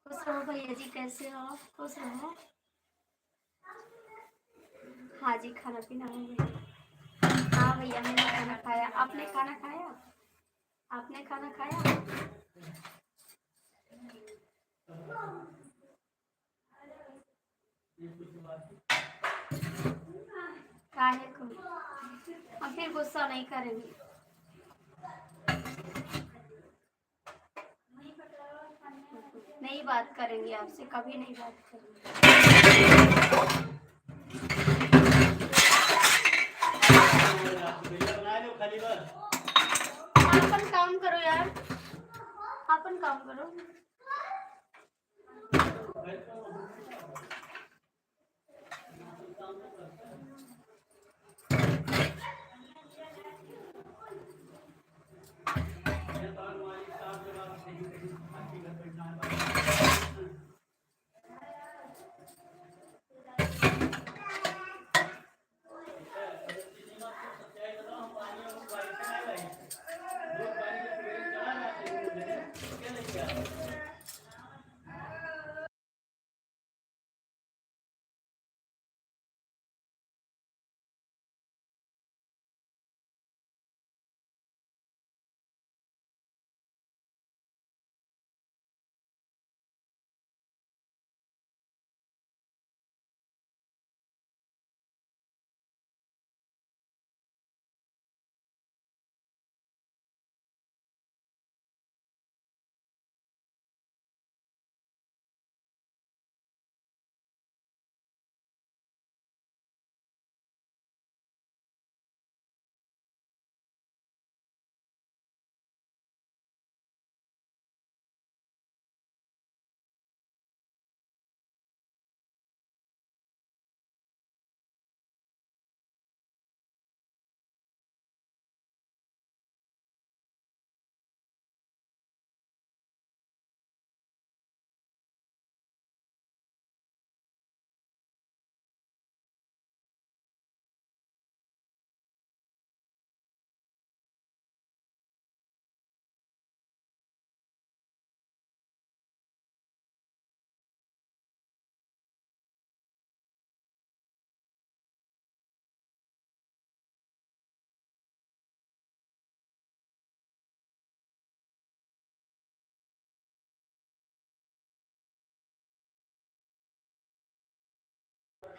खुश रहो भैया जी, कैसे हो? खुश रहो। हाँ जी, खाना पीना हो गया। हाँ भैया, मैंने खाना खाया। आपने खाना खाया? आपने खाना खाया? काहे को? हम फिर गुस्सा नहीं करेंगे। नहीं बात करेंगे आपसे, कभी नहीं बात करेंगे। अपन काम करो यार, अपन काम करो।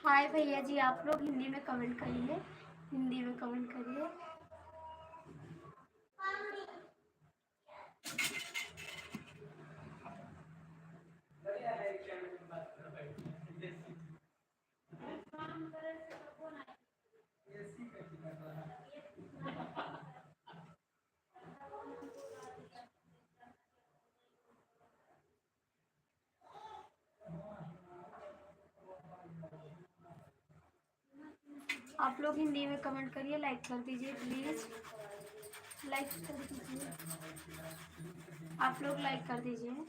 हाय भैया जी, आप लोग हिंदी में कमेंट करिए, हिंदी में कमेंट करिए। आप लोग हिंदी में कमेंट करिए, लाइक कर दीजिए प्लीज, लाइक कर दीजिए, आप लोग लाइक कर दीजिए।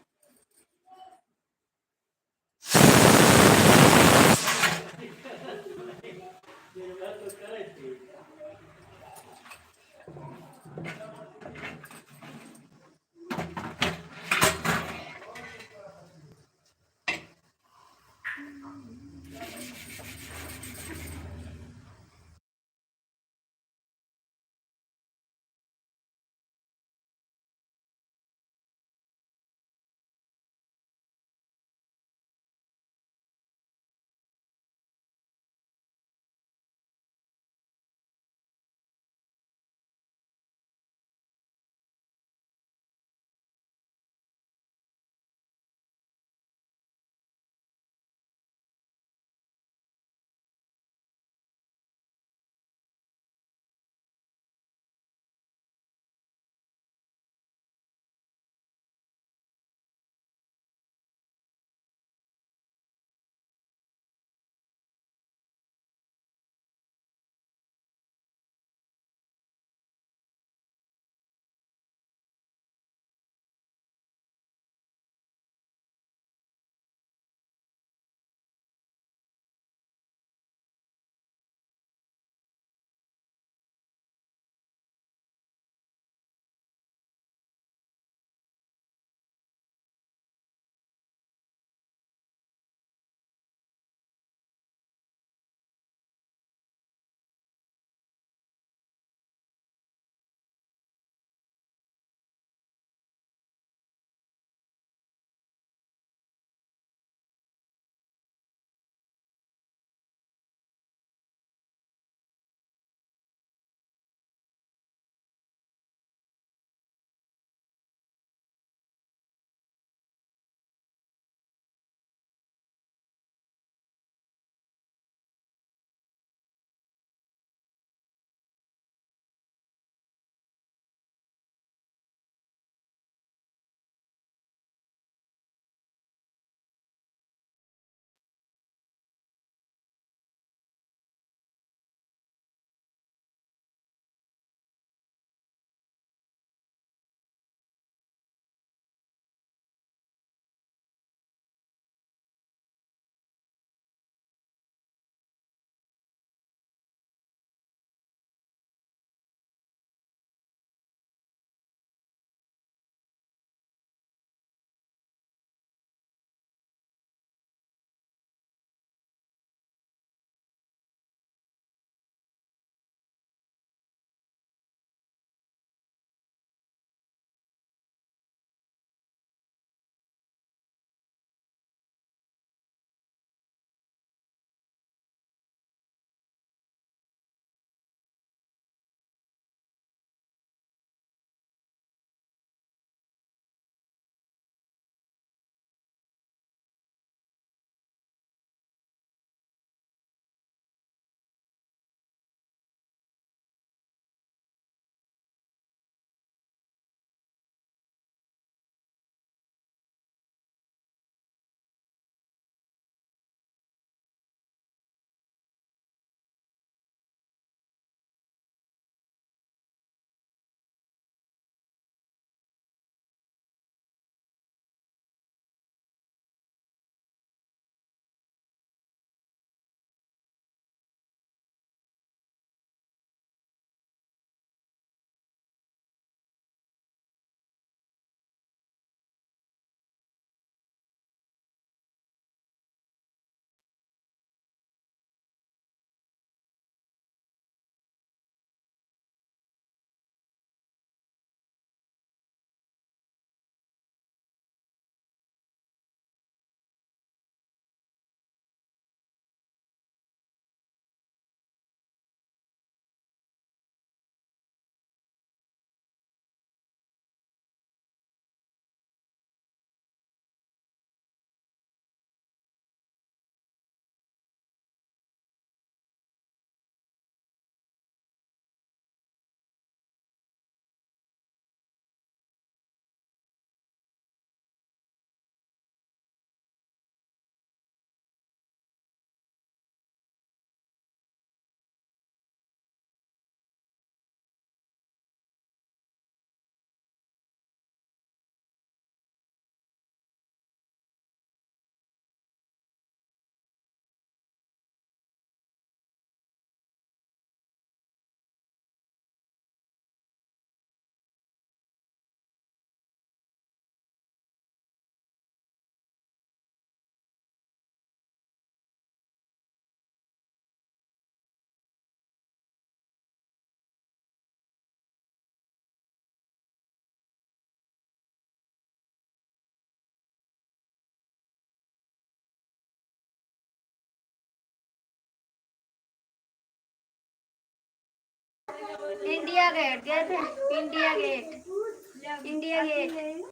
इंडिया गेट गए थे। India Gate. India Gate.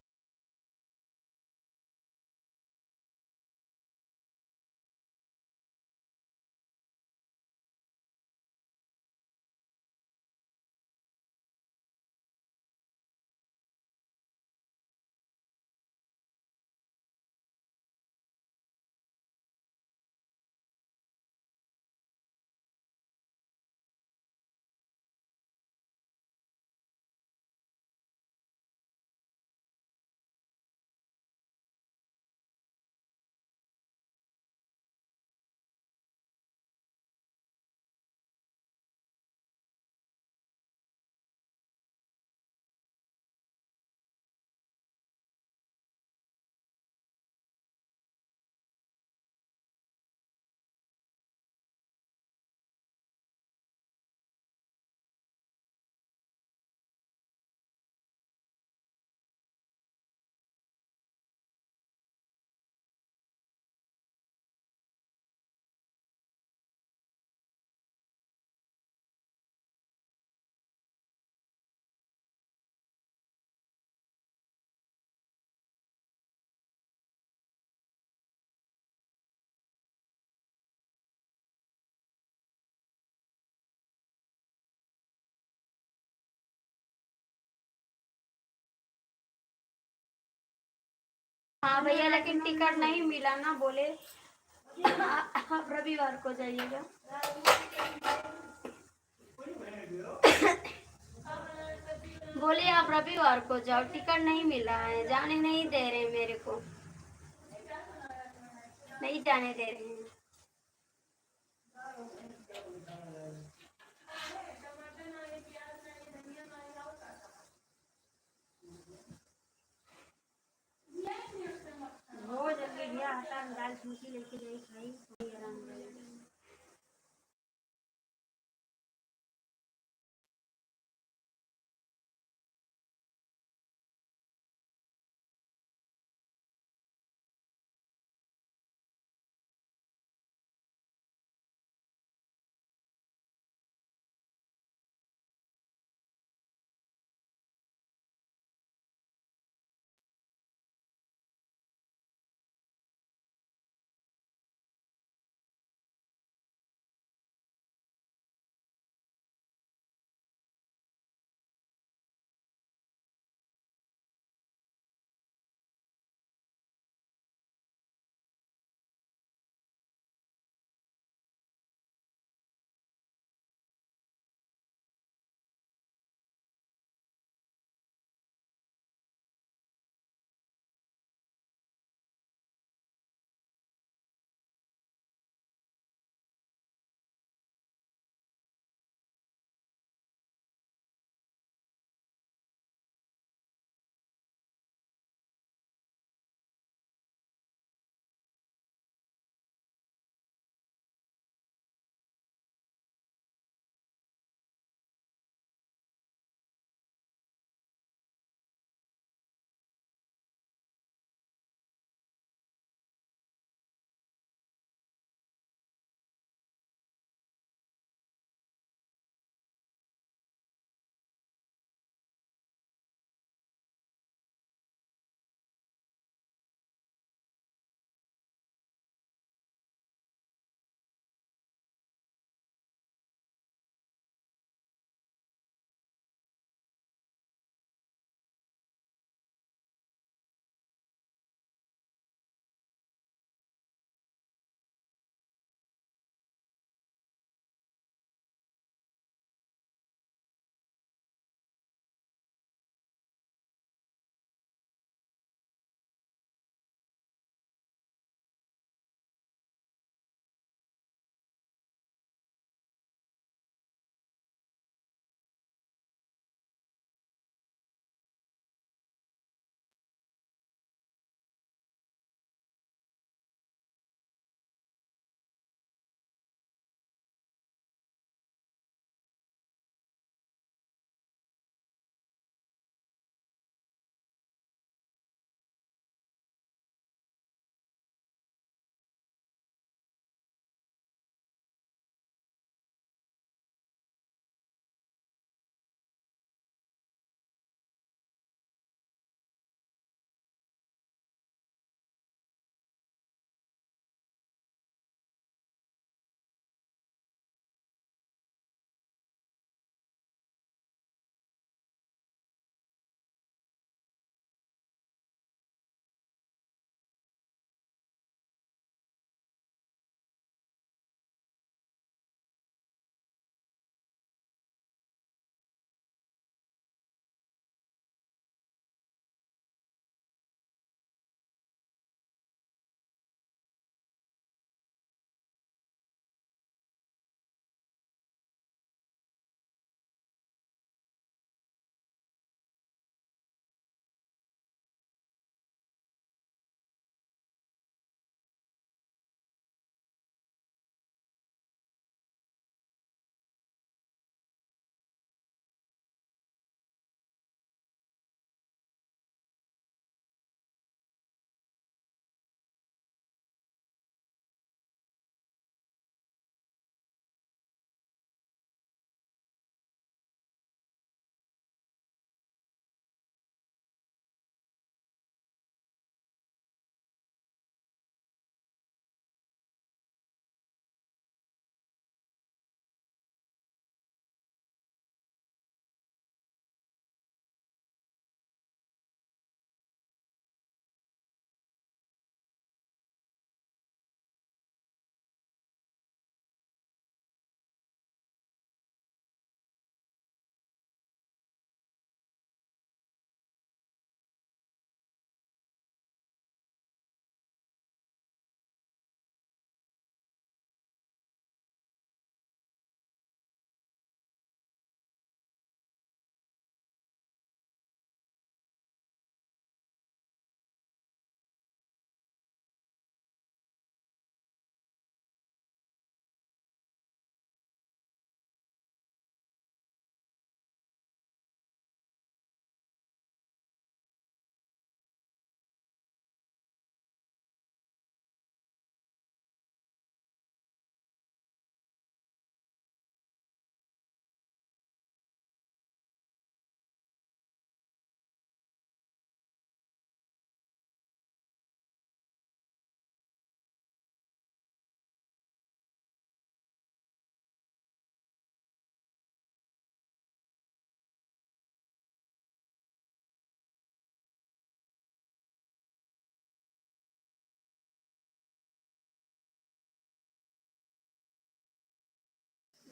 हाँ भैया, लेकिन टिकट नहीं मिला ना, बोले आप रविवार को जाइएगा। बोले आप रविवार को जाओ, टिकट नहीं मिला है, जाने नहीं दे रहे मेरे को, नहीं जाने दे रहे हैं। बहुत जल्दी भैया आटा दाल फूकी लेके गई खाई आराम से।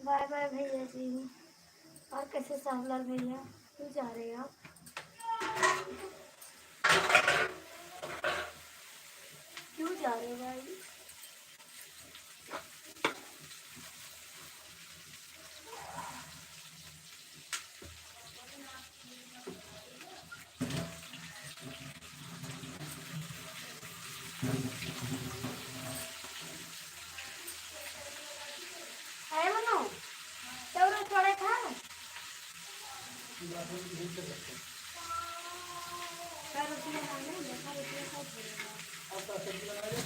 बाय बाय भैया जी। और कैसे सावलाल भैया, क्यों जा रहे हैं आप? क्यों जा रहे हैं भाई? है मनो तेवढं थोडे खा. काय रोटी बनाने हैं? क्या रोटी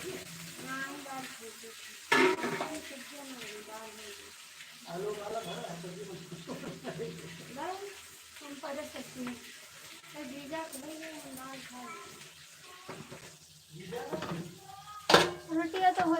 है? नहीं दाल सब्जियां नहीं, दाल नहीं सिंपल सब्जी है जीजा को नहीं दाल खा. रोटियां तो हो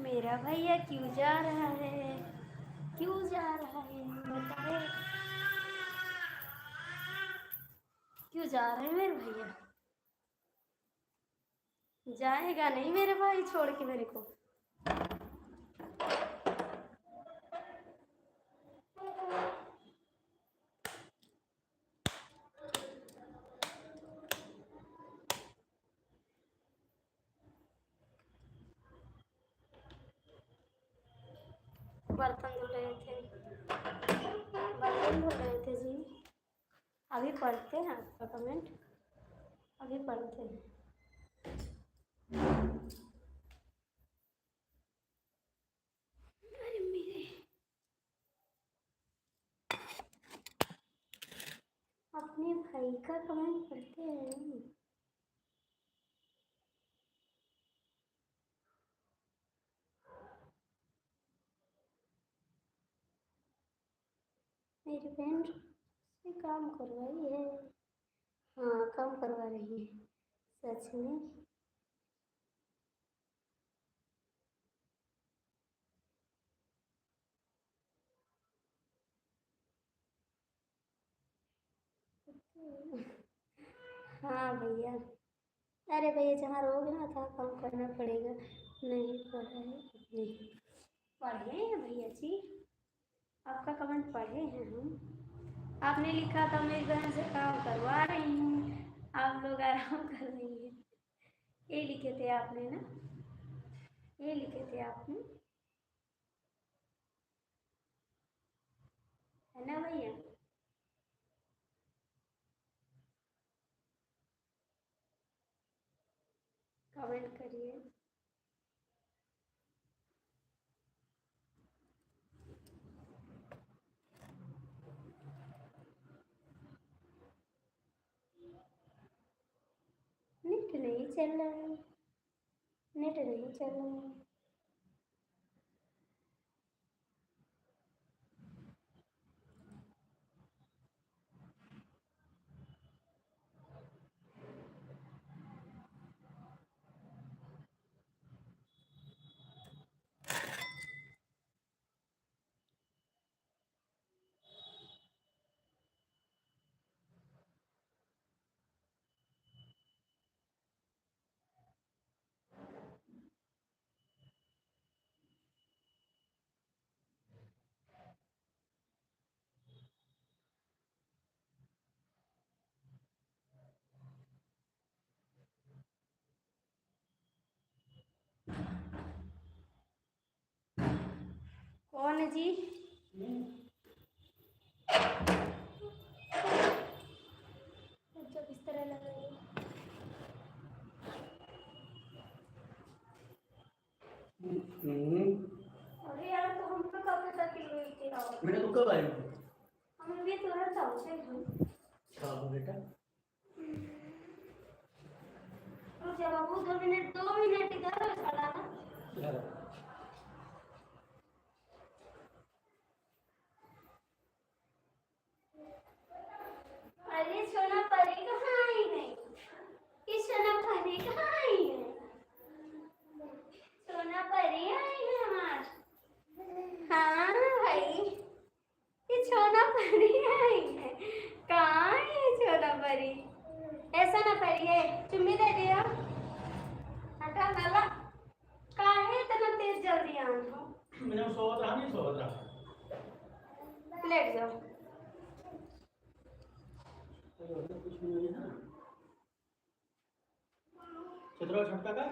मेरा भैया क्यों जा रहा है? क्यों जा रहा है बताए? क्यों जा रहे हैं मेरे भैया? जाएगा नहीं मेरे भाई छोड़ के मेरे को. बर्तन धो रहे थे. बर्तन धो रहे थे जी. अभी पढ़ते हैं आपका कमेंट. अभी पढ़ते हैं. अरे मेरे अपने भाई का कमेंट पढ़ते हैं. मेरी बहन से काम करवाई है. हाँ काम करवा रही है सच में. हाँ भैया. अरे भैया जहाँ रहोगे ना तहाँ काम करना पड़ेगा. नहीं पढ़ा है नहीं. पढ़े हैं भैया जी. आपका कमेंट पढ़े हैं हम. आपने लिखा था मेरी बहन से काम करवा रही हूँ. आप लोग आराम कर रही हैं. ये लिखे थे आपने ना. ये लिखे थे आपने है ना भैया. कमेंट करिए. नेट नहीं चल रहा है. नेट नहीं चल रहा है. कौन है जी? जब इस तरह लग रही है। अरे यार तो हम तो कब तक किलो इतने रहो। मैंने तो कब आई हम भी तुरंत आओ से हाँ बेटा रुक जा बाबू 2 मिनट इधर हो खड़ा ना। अरे सोना परी कहाँ आई है? ये सोना परी कहाँ आई है? सोना परी आई है हमार। हाँ भाई ये सोना परी आई है। कहाँ है ये सोना परी? ऐसा ना परी है चुम्मी दे दिया। हटा नाला काहे इतना तेज जल्दी आन हो? मैंने सोच रहा नहीं सोच रहा लेट जाओ। कुछ नहीं ना चित्रा छटका का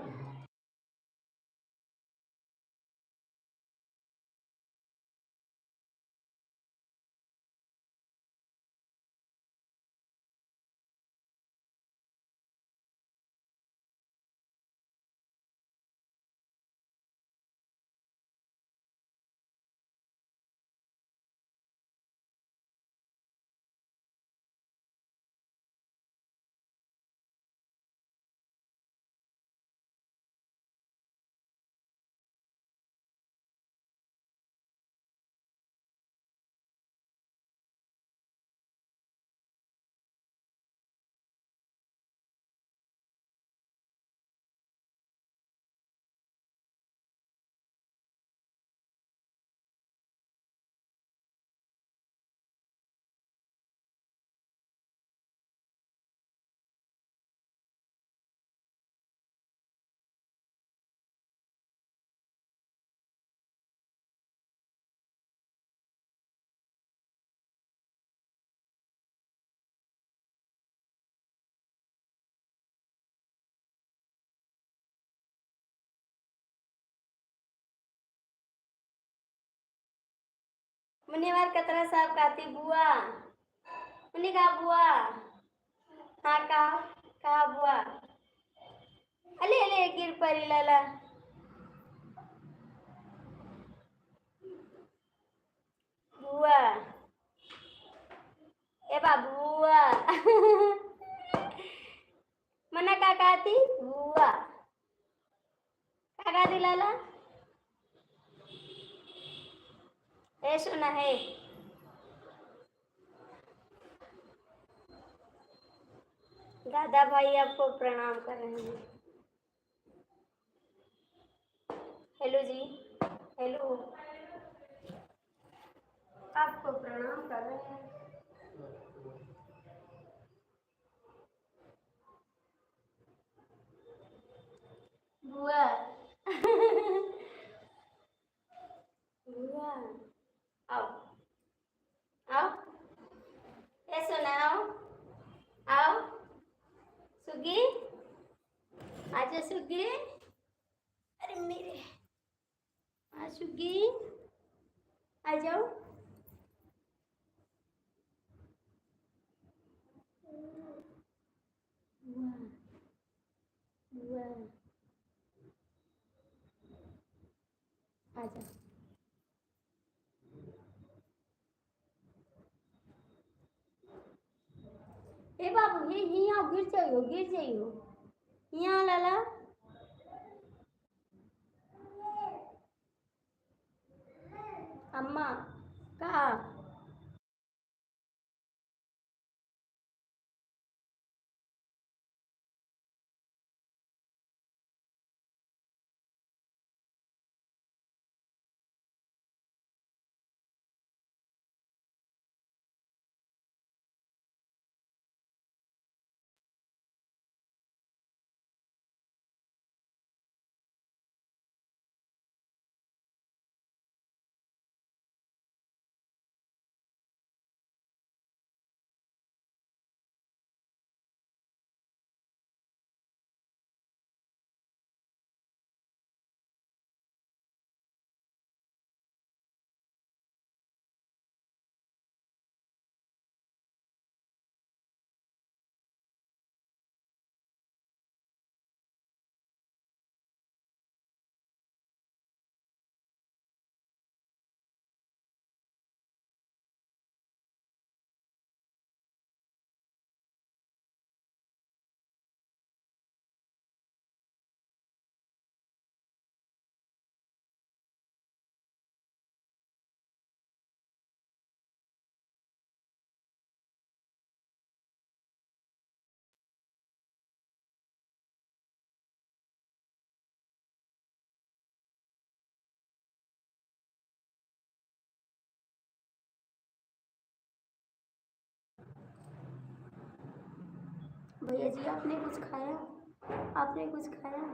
मुनिवार कतरा साहब काती बुआ। मुनि कहा बुआ। हाँ कहा बुआ। अले अले गिर परी लाला। बुआ ए बाबू बुआ। मना काका थी बुआ। काका थी लाला। ए सुना है दादा भाई आपको प्रणाम कर रहे हैं। हेलो जी हेलो आपको प्रणाम कर रहे हैं। बुआ। बुआ आओ आओ ए सुना आओ आओ सुगी आजा सुगी। अरे मेरे आ सुगी आ जाओ। बुआ बुआ आजा। ए बाबू ये यहाँ गिर जाइयो यहाँ लाला। अम्मा कहा भैया जी आपने कुछ खाया? आपने कुछ खाया?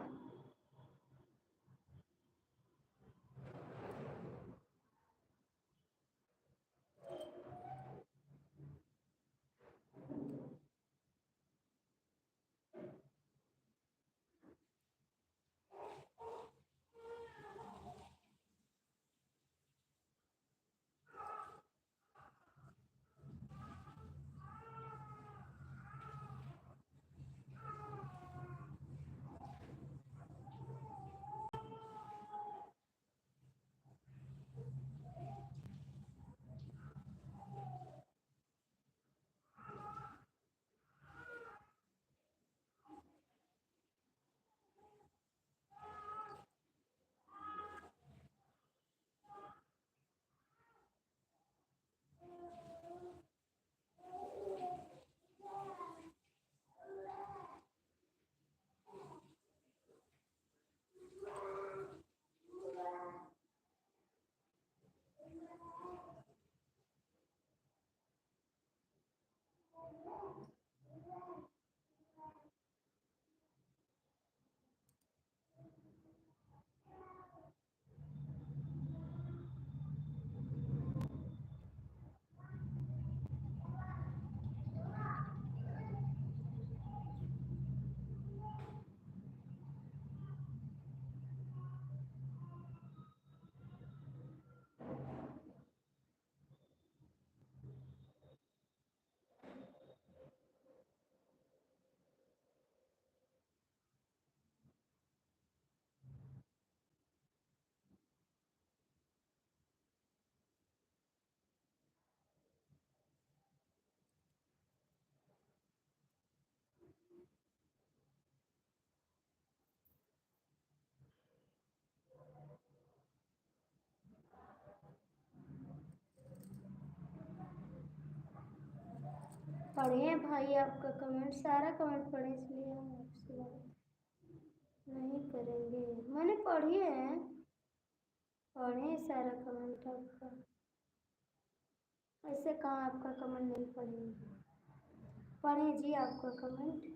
पढ़े हैं भाई आपका कमेंट, सारा कमेंट पढ़े, इसलिए हम आपसे बात नहीं करेंगे। मैंने पढ़ी है, पढ़े हैं सारा कमेंट आपका, ऐसे कहाँ आपका कमेंट नहीं पढ़ेंगे, पढ़े जी आपका कमेंट।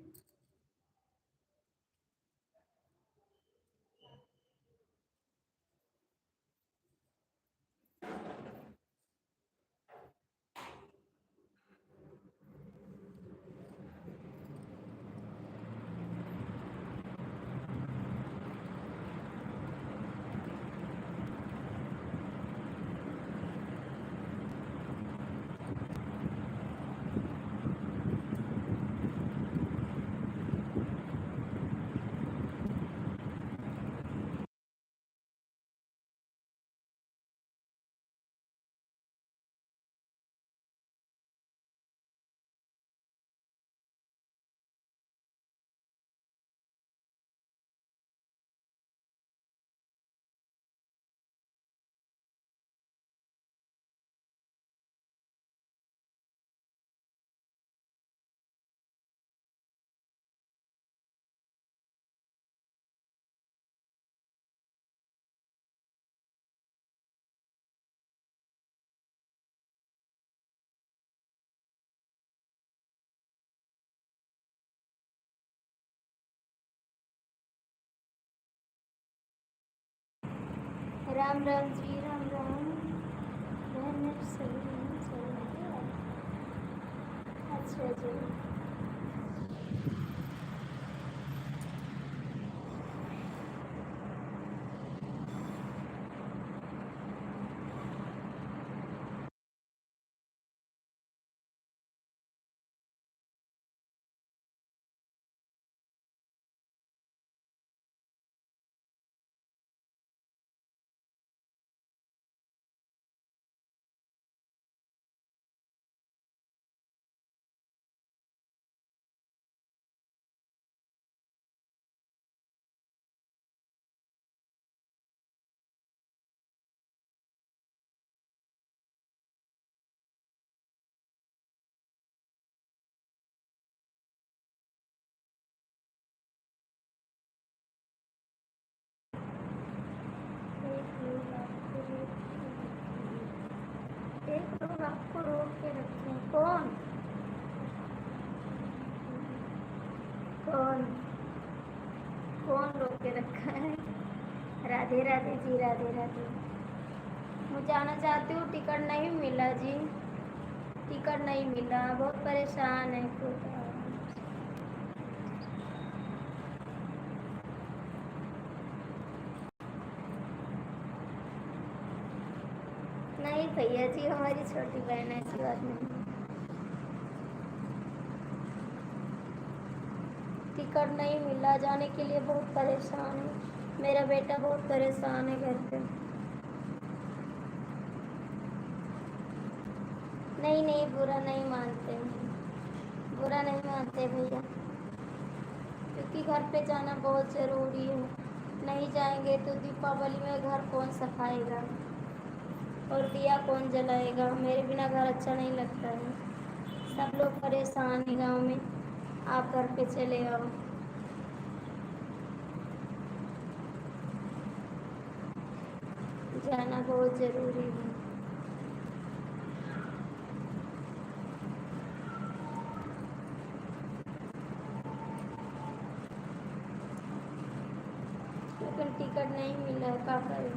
राम राम जी, राम राम। मैंने सही नहीं चला। अच्छा जी, एक लोग आपको रोक के रखे हैं, कौन? कौन कौन रोक के रखा है? राधे राधे जी, राधे राधे। मैं जाना चाहती हूँ, टिकट नहीं मिला जी, टिकट नहीं मिला, बहुत परेशान है खुद। नहीं भैया जी, हमारी छोटी बहन है, ऐसी बात नहीं। टिकट नहीं मिला, जाने के लिए बहुत परेशान है। मेरा बेटा बहुत परेशान है घर पे। नहीं नहीं, बुरा नहीं मानते, बुरा नहीं मानते भैया, क्योंकि घर पे जाना बहुत ज़रूरी है। नहीं जाएंगे तो दीपावली में घर कौन सफाएगा और दिया कौन जलाएगा? मेरे बिना घर अच्छा नहीं लगता है। सब लोग परेशान हैं गांव में, आप घर पे चले आओ। जाना बहुत ज़रूरी है। लेकिन टिकट नहीं मिला है, क्या करें?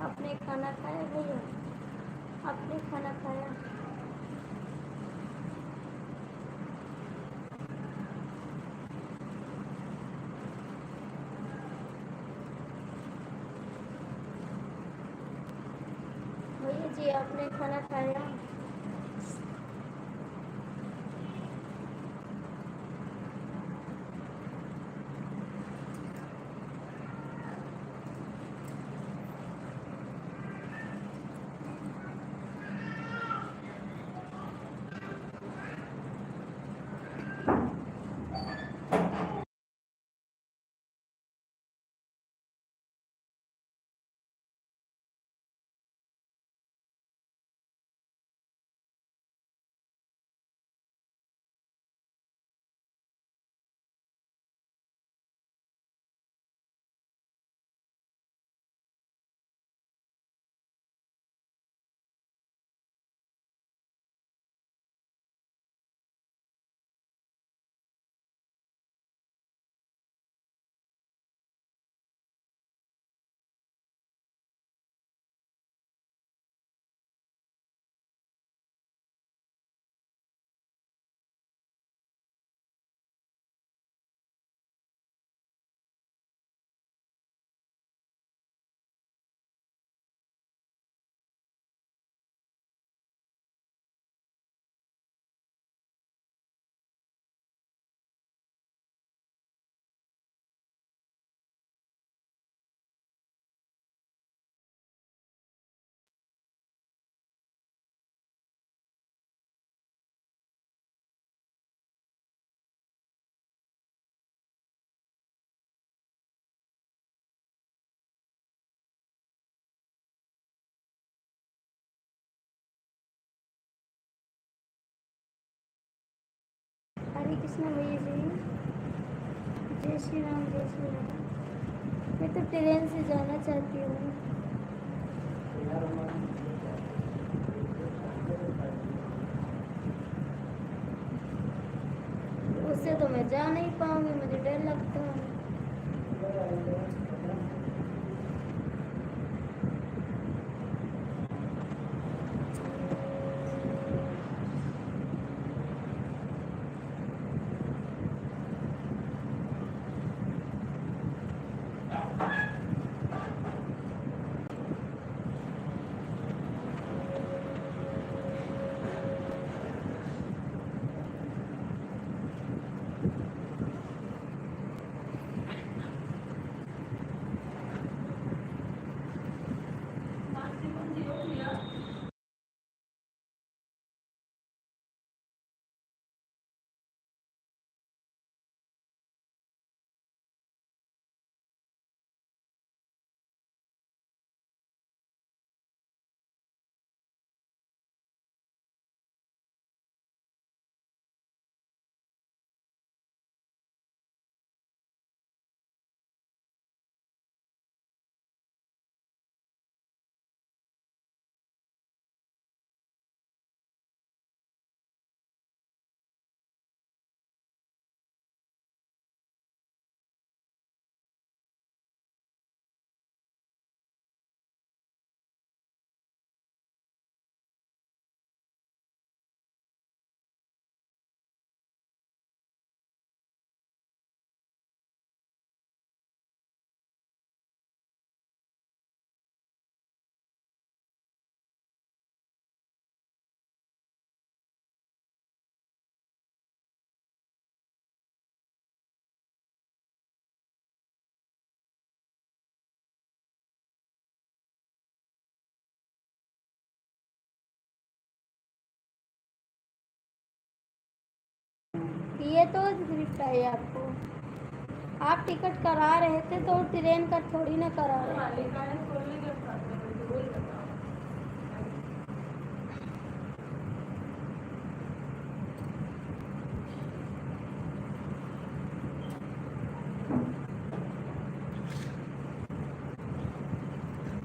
आपने खाना खाया भैया? आपने खाना खाया? भैया जी, आपने खाना खाया? हरे कृष्णा भैया जी, जय श्री राम, जय श्री राम। मैं तो ट्रेन से जाना चाहती हूँ। उससे तो मैं जा नहीं पाऊंगी, मुझे डर लगता है। ये तो गिफ्ट है आपको। आप टिकट करा रहे थे तो ट्रेन का थोड़ी ना करा रहे थे।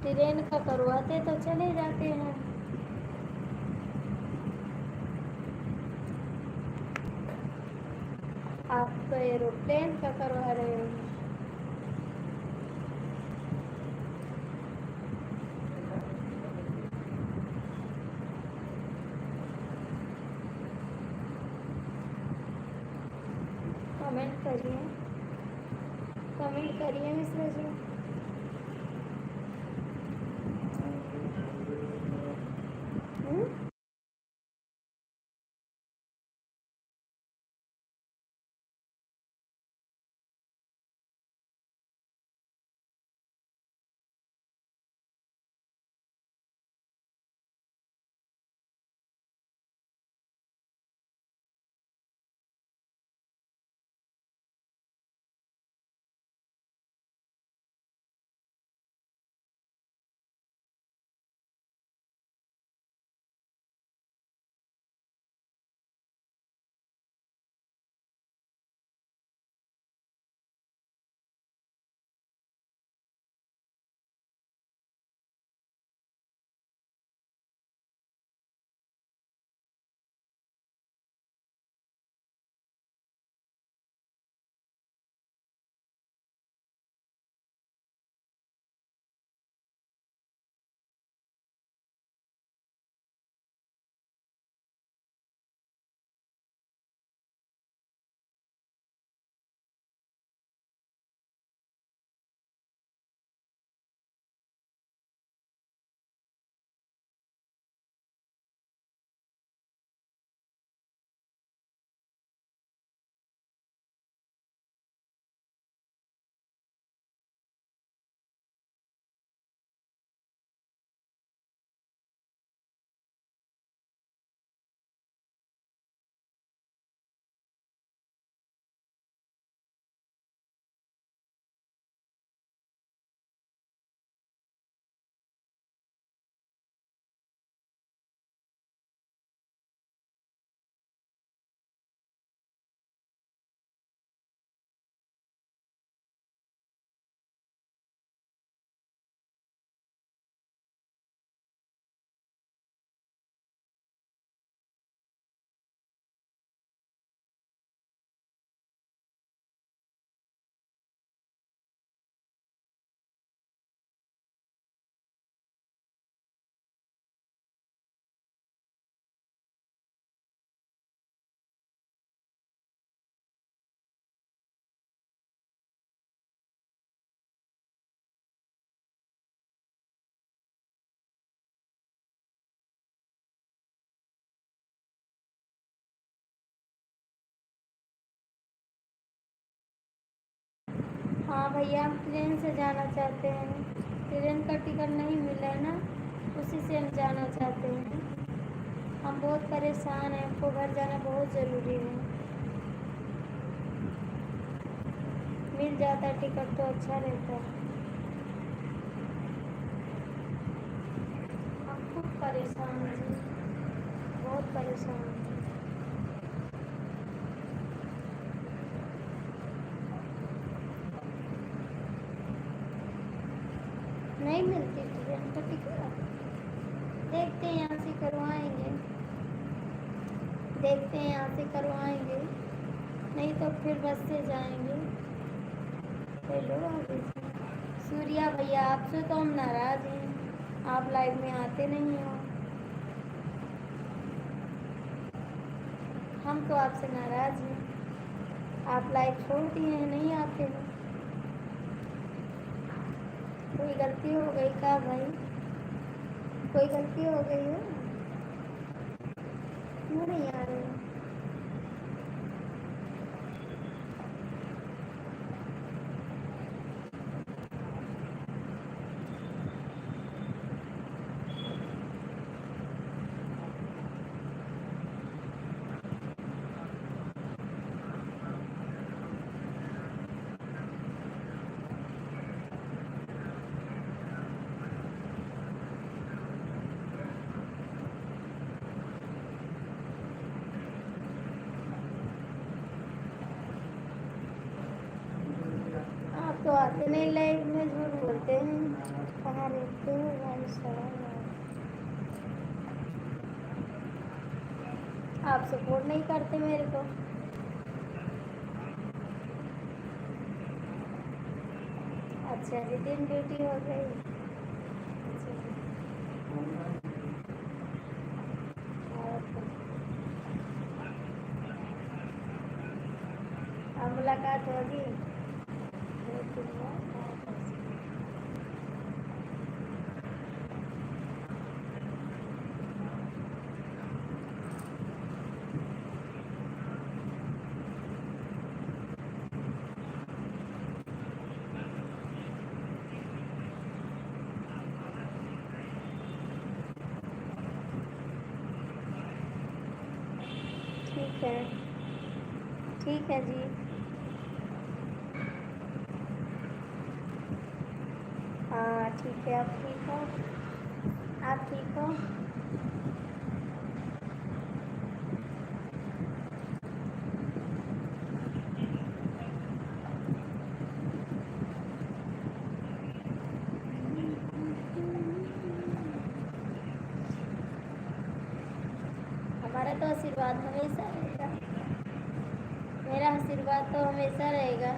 ट्रेन का करवाते तो चले जाते हैं। आप तो एरोप्लेन का करवा रहे हो। कमेंट करिए, कमेंट करिए मिश्रा जी। हाँ भैया, हम ट्रेन से जाना चाहते हैं। ट्रेन का टिकट नहीं मिला है ना, उसी से हम जाना चाहते हैं। हम बहुत परेशान हैं, हमको घर जाना बहुत ज़रूरी है। मिल जाता टिकट तो अच्छा रहता। हम खूब परेशान हैं जी, बहुत परेशान हैं। नहीं मिलती ट्रेन का टिकट। देखते हैं यहाँ से करवाएंगे, देखते हैं यहाँ से करवाएंगे, नहीं तो फिर बस से जाएंगे। हेलो आगे सूर्या भैया, आपसे तो हम नाराज़ हैं, आप लाइव में आते नहीं हो। हम तो आपसे नाराज़ हैं, आप लाइव छोड़ दिए हैं, नहीं आते हो। कोई गलती हो गई क्या भाई? कोई गलती हो गई है? क्यों नहीं आ रहे हो? तो आते नहीं, लाइव में झूठ बोलते हैं। कहाँ रहते हो भाई साहब? आप सपोर्ट नहीं करते मेरे को। अच्छा जी, दिन ड्यूटी हो गई। अच्छा जी। और अब मुलाकात होगी बहुत दिन बाद। ठीक है, ठीक है जी। हाँ ठीक है, आप ठीक हो? आप ठीक हो? हमारा तो आशीर्वाद हमेशा रहेगा। मेरा आशीर्वाद तो हमेशा रहेगा।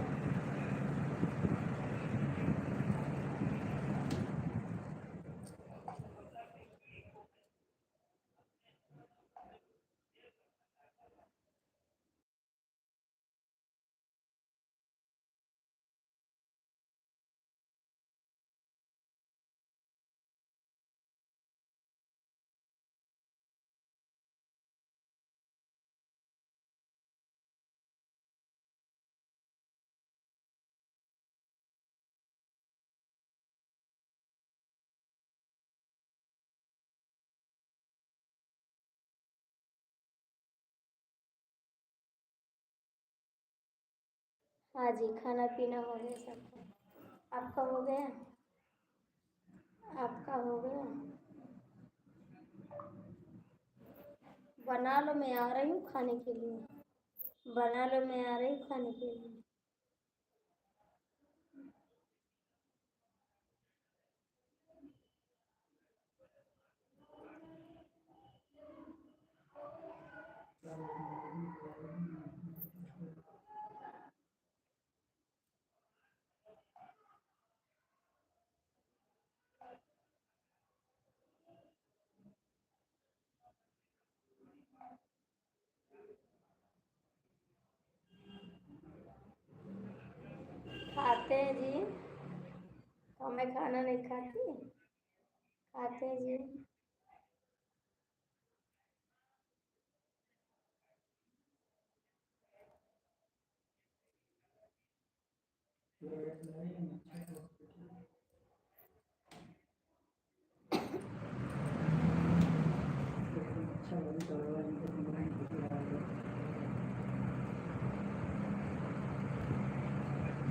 हाँ जी, खाना पीना हो गया सबका। आपका हो गया? आपका हो गया? बना लो, मैं आ रही हूँ खाने के लिए। बना लो, मैं आ रही हूँ खाने के लिए। खाते हैं जी। तो मैं खाना नहीं खाती। खाते हैं जी।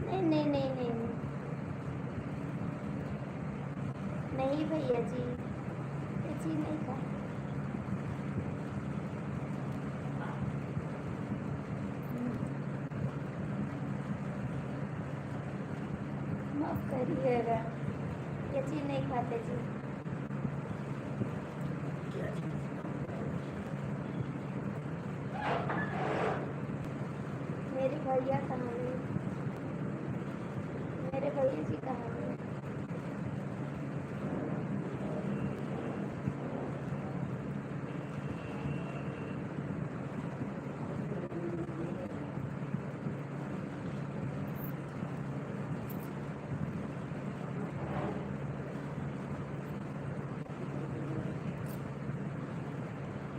नहीं नहीं नहीं नहीं नहीं। नहीं भैया जी, ये चीज़ नहीं खाते। माफ़ करिएगा, ये चीज़ नहीं खाते जी। मेरे भैया कहाँ गए? मेरे भैया जी कहाँ गए?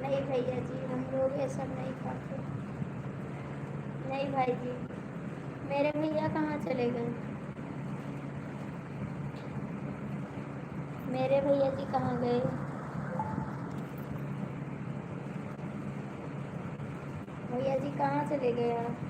नहीं भैया जी, हम लोग ये सब नहीं खाते। नहीं भाई जी, मेरे भैया कहाँ चले गए? मेरे भैया जी कहाँ गए? भैया जी कहाँ चले गए आप?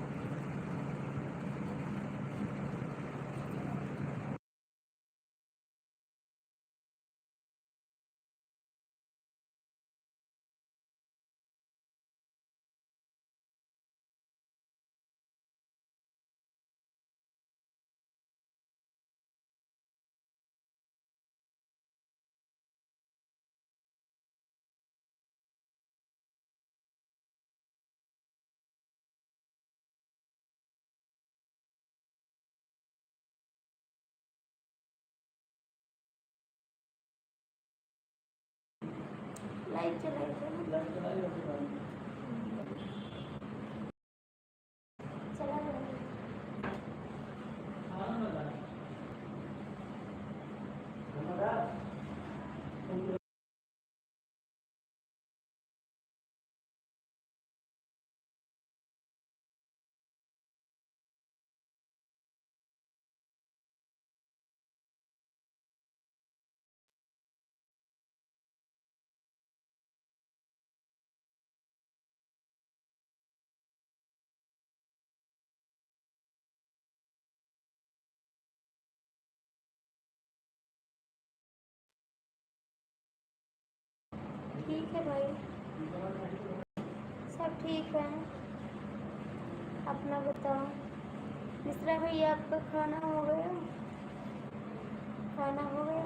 लाइट चलाई थे ना, लाइट चलाई होगी बात। चला रही हाँ ना लगा लगा ठीक है भाई, सब ठीक है। अपना बताओ मिश्रा भैया, आपका खाना हो गया? खाना हो गया?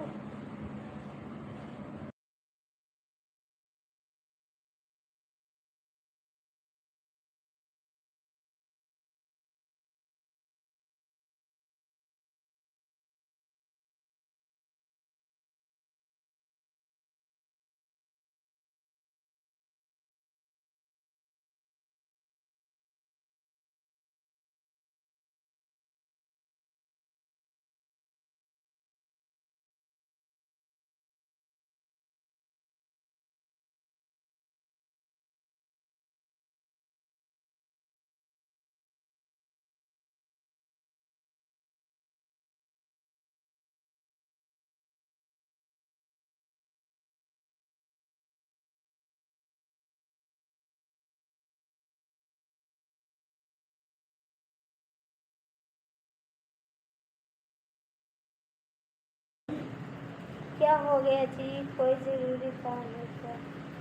क्या हो गया जी? कोई ज़रूरी काम है क्या?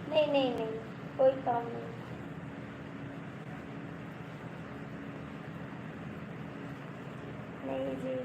नहीं नहीं नहीं, कोई काम नहीं। नहीं जी।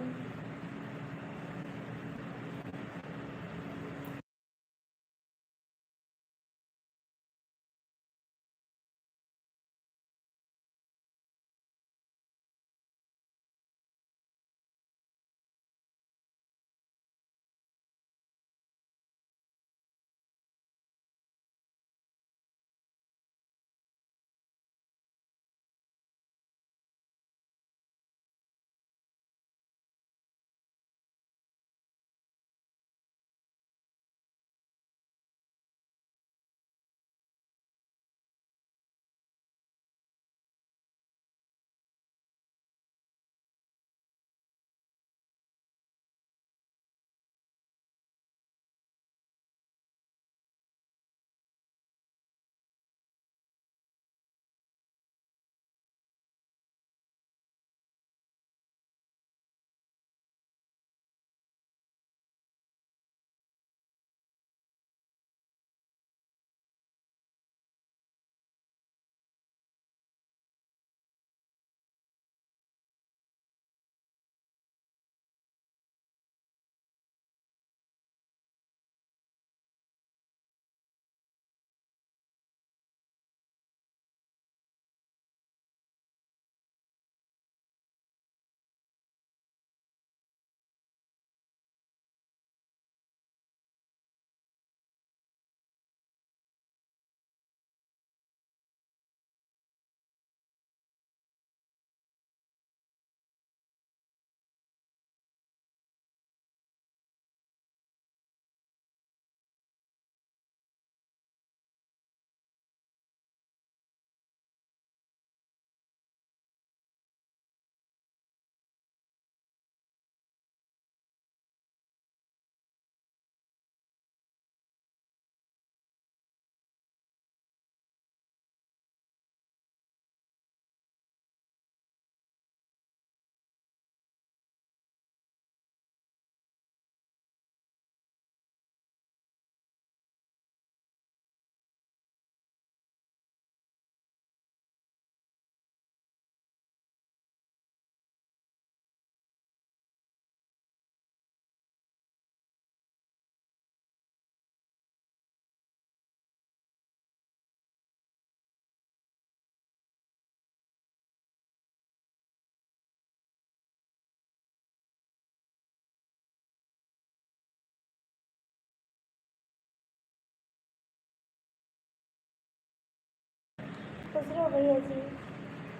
खुश रहो भैया जी,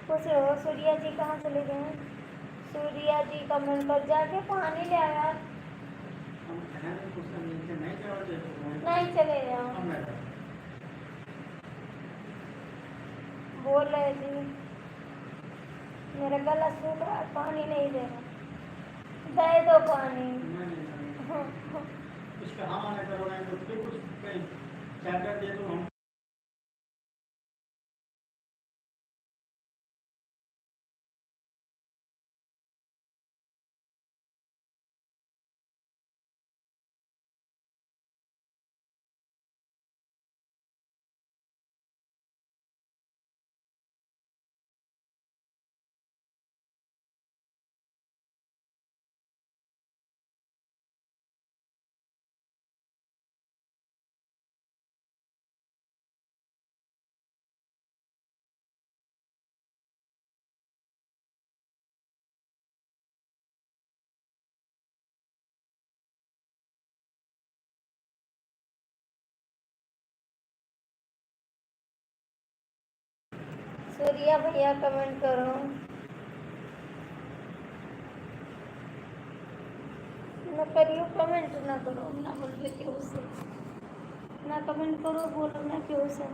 खुश रहो। सूर्या जी कहाँ चले गए हैं? सूर्या जी कमेंट पर जाके पानी ले आया। हम हैं कुछ नीचे नहीं जाओगे तो नहीं चले जाओ, हम नहीं जाओगे। बोल रहे जी मेरा गला सूख रहा है, पानी नहीं दे रहा, दे दो पानी। नहीं इसका हाँ मना करोगे तो फिर कुछ कहीं चार्जर दे दो हम। सूर्या भैया कमेंट करो ना, करियो कमेंट ना करो, ना बोल रहे क्यों से, ना कमेंट करो, बोलो ना क्यों से।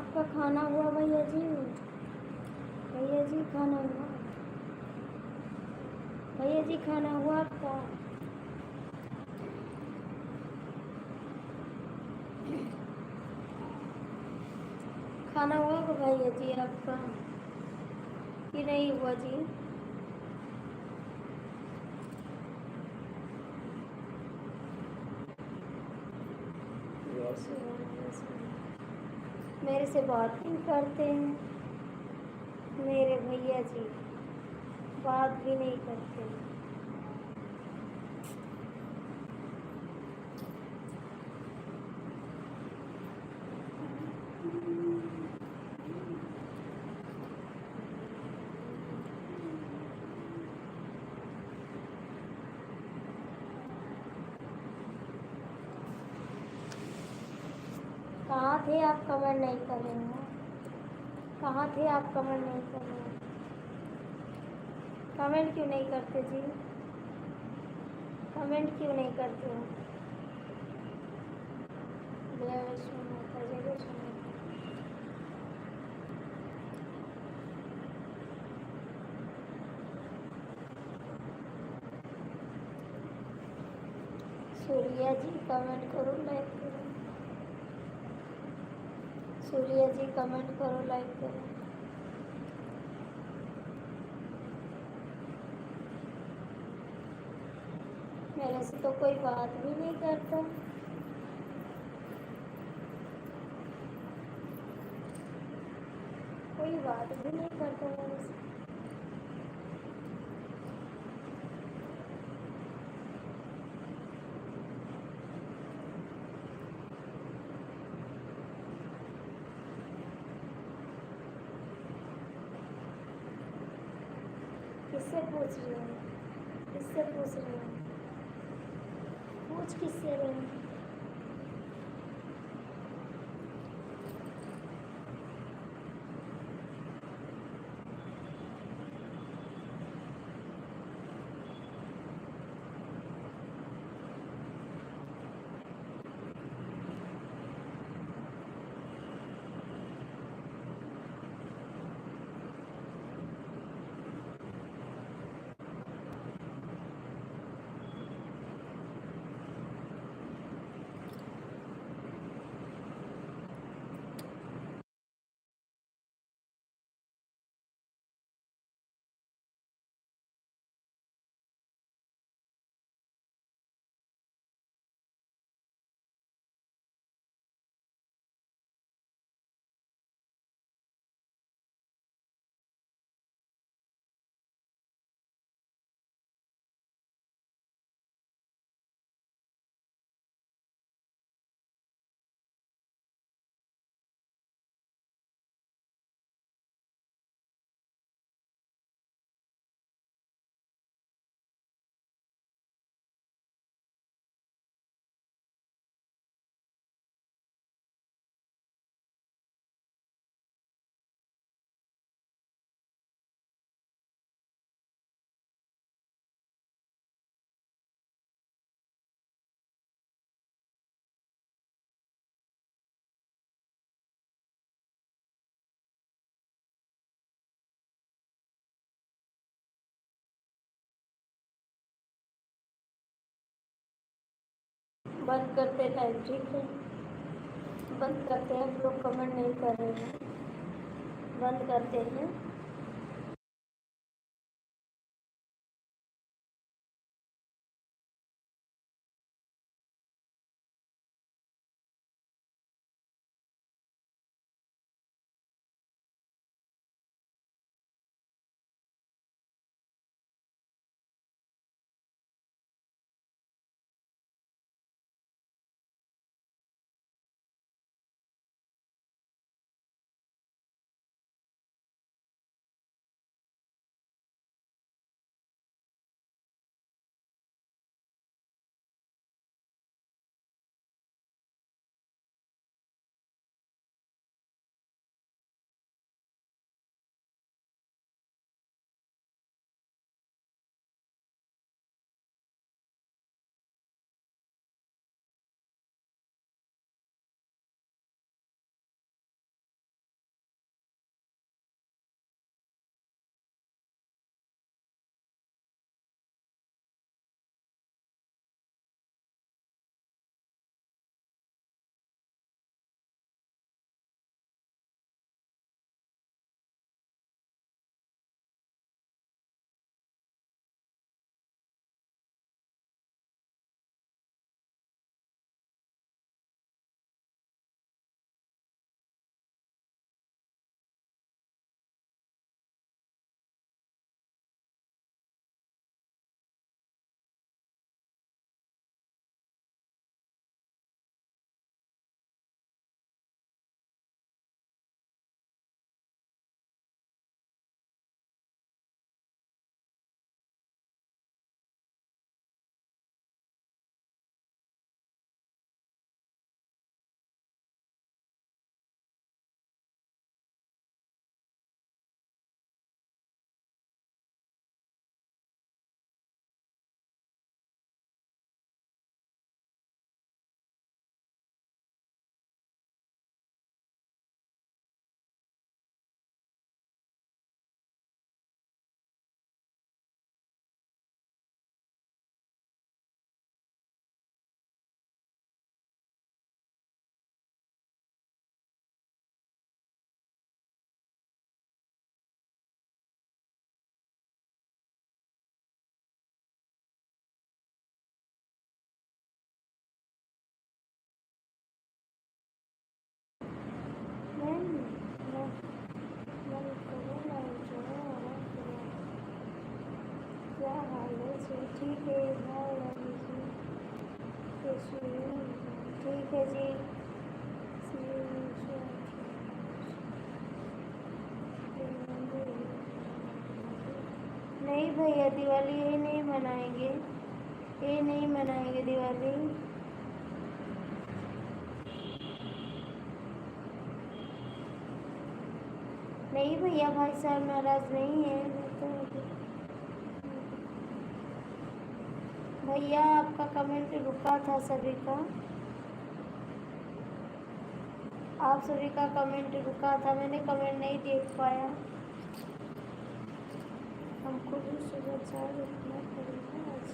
आपका खाना हुआ भैया जी? भैया जी खाना हुआ? भैया जी खाना हुआ आपका? खाना हुआ होगा भैया जी आपका कि नहीं हुआ जी? Yes yes. मेरे से बात नहीं करते हैं मेरे भैया जी, बात भी नहीं करते। कहाँ थे आप? कमेंट नहीं कर रहे हो? कहाँ थे आप? कमेंट नहीं कर रहे हो? कमेंट क्यों नहीं करते जी? कमेंट क्यों नहीं करते हो? जय विष्णु माता, जय विष्णु माता। सूर्या जी कमेंट करो, लाइक करो। सूर्या जी कमेंट करो, लाइक करो। मेरे से तो कोई बात भी नहीं करता। कोई बात भी नहीं करता मेरे से। किससे पूछ रहे हो? किससे पूछ रहे हो? पूछ किससे रहे हो? बंद करते लाइव, ठीक है? बंद करते हैं, हम लोग कमेंट नहीं कर रहे हैं। बंद करते हैं। ठीक है, बाय रानी जी, कैसी हो? ठीक है जी, see you soon. नहीं भैया, दिवाली ये नहीं मनाएंगे, ये नहीं मनाएंगे दिवाली। नहीं भैया, भाई साहब नाराज नहीं है, मैं तो भैया आपका कमेंट रुका था सभी का, आप सभी का कमेंट रुका था, मैंने कमेंट नहीं देख पाया। हमको भी सुबह 4 उठना पड़ेगा आज।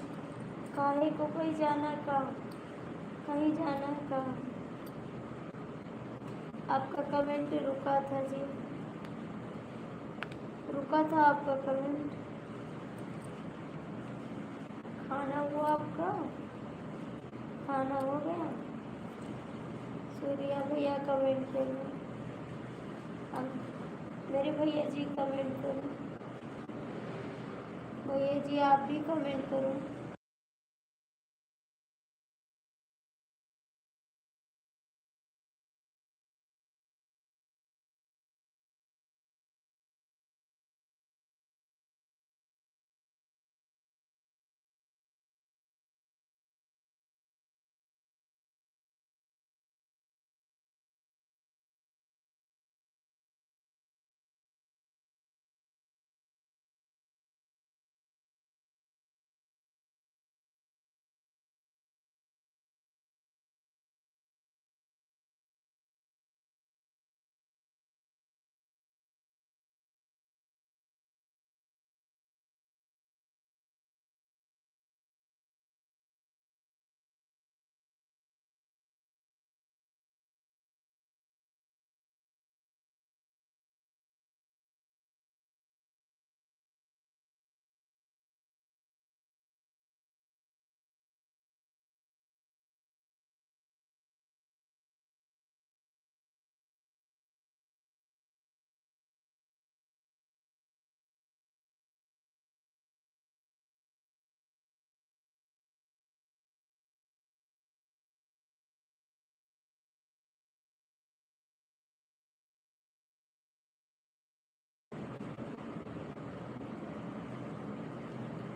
काहे को कहीं जाना का, कहीं जाना का। आपका कमेंट रुका था जी, रुका था आपका कमेंट। खाना हुआ आपका, खाना हो गया? सूर्या भैया कमेंट करो, मेरे भैया जी कमेंट करो, भैया जी आप भी कमेंट करो।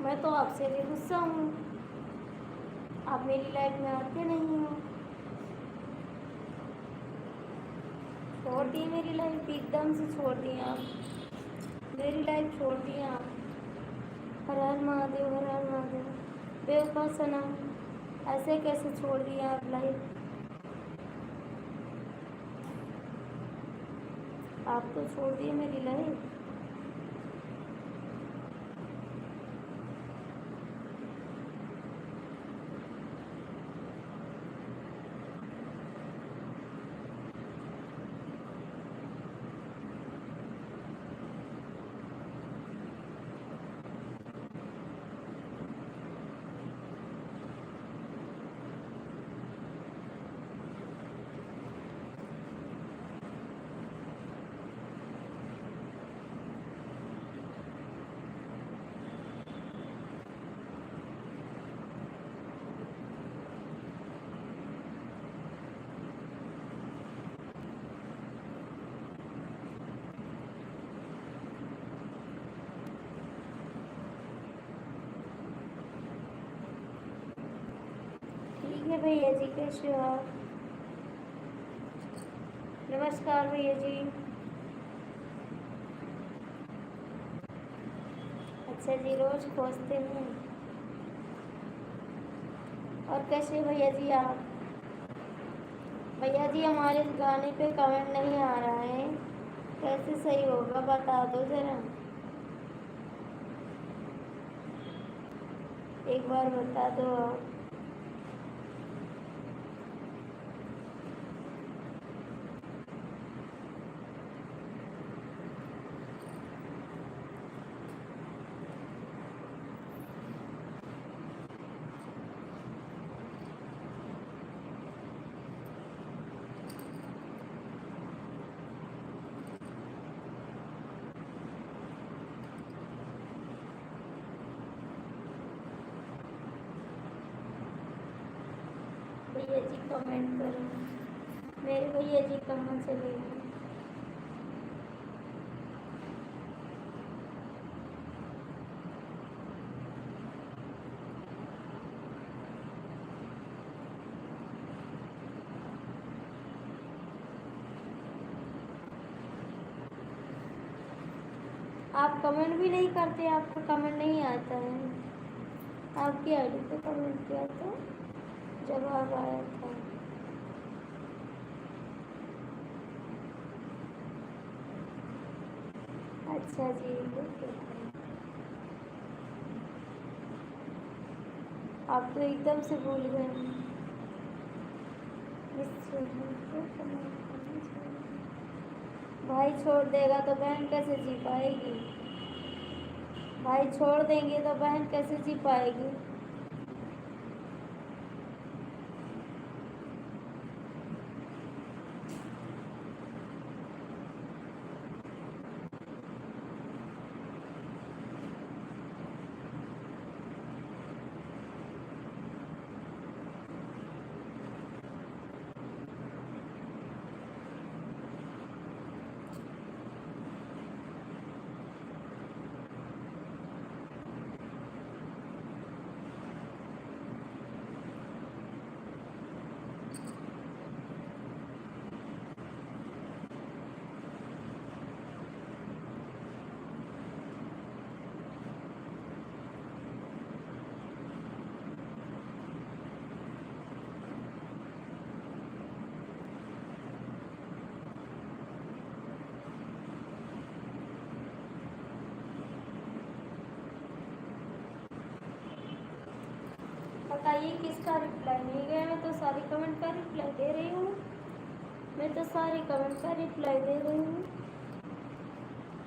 मैं तो आपसे भी गुस्सा हूँ, आप मेरी लाइफ में आते नहीं हो। छोड़ दी मेरी लाइफ, एकदम से छोड़ दी आप, मेरी लाइफ छोड़ दी आप। हर हर महादेव, हर हर महादेव। बेवफा सनम, ऐसे कैसे छोड़ दिया आप लाइफ? आप तो छोड़ दिए मेरी लाइफ। ठीक है भैया जी, कैसे हो आप? नमस्कार भैया जी। अच्छा जी, रोज खोजते हैं। और कैसे भैया जी आप? भैया जी हमारे गाने पे कमेंट नहीं आ रहा है, कैसे सही होगा बता दो ज़रा, एक बार बता दो आप। भैया जी कमेंट करो, मेरे भैया जी कहाँ चले गए? आप कमेंट भी नहीं करते, आपको कमेंट नहीं आता है। आपकी आईडी पे कमेंट किया तो जवाब आया था। अच्छा जी, आप तो एकदम से भूल गए। भाई छोड़ देगा तो बहन कैसे जी पाएगी? भाई छोड़ देंगे तो बहन कैसे जी पाएगी? बताइए किसका रिप्लाई नहीं गया? मैं तो सारी कमेंट का रिप्लाई दे रही हूँ। मैं तो सारी कमेंट का रिप्लाई दे रही हूँ।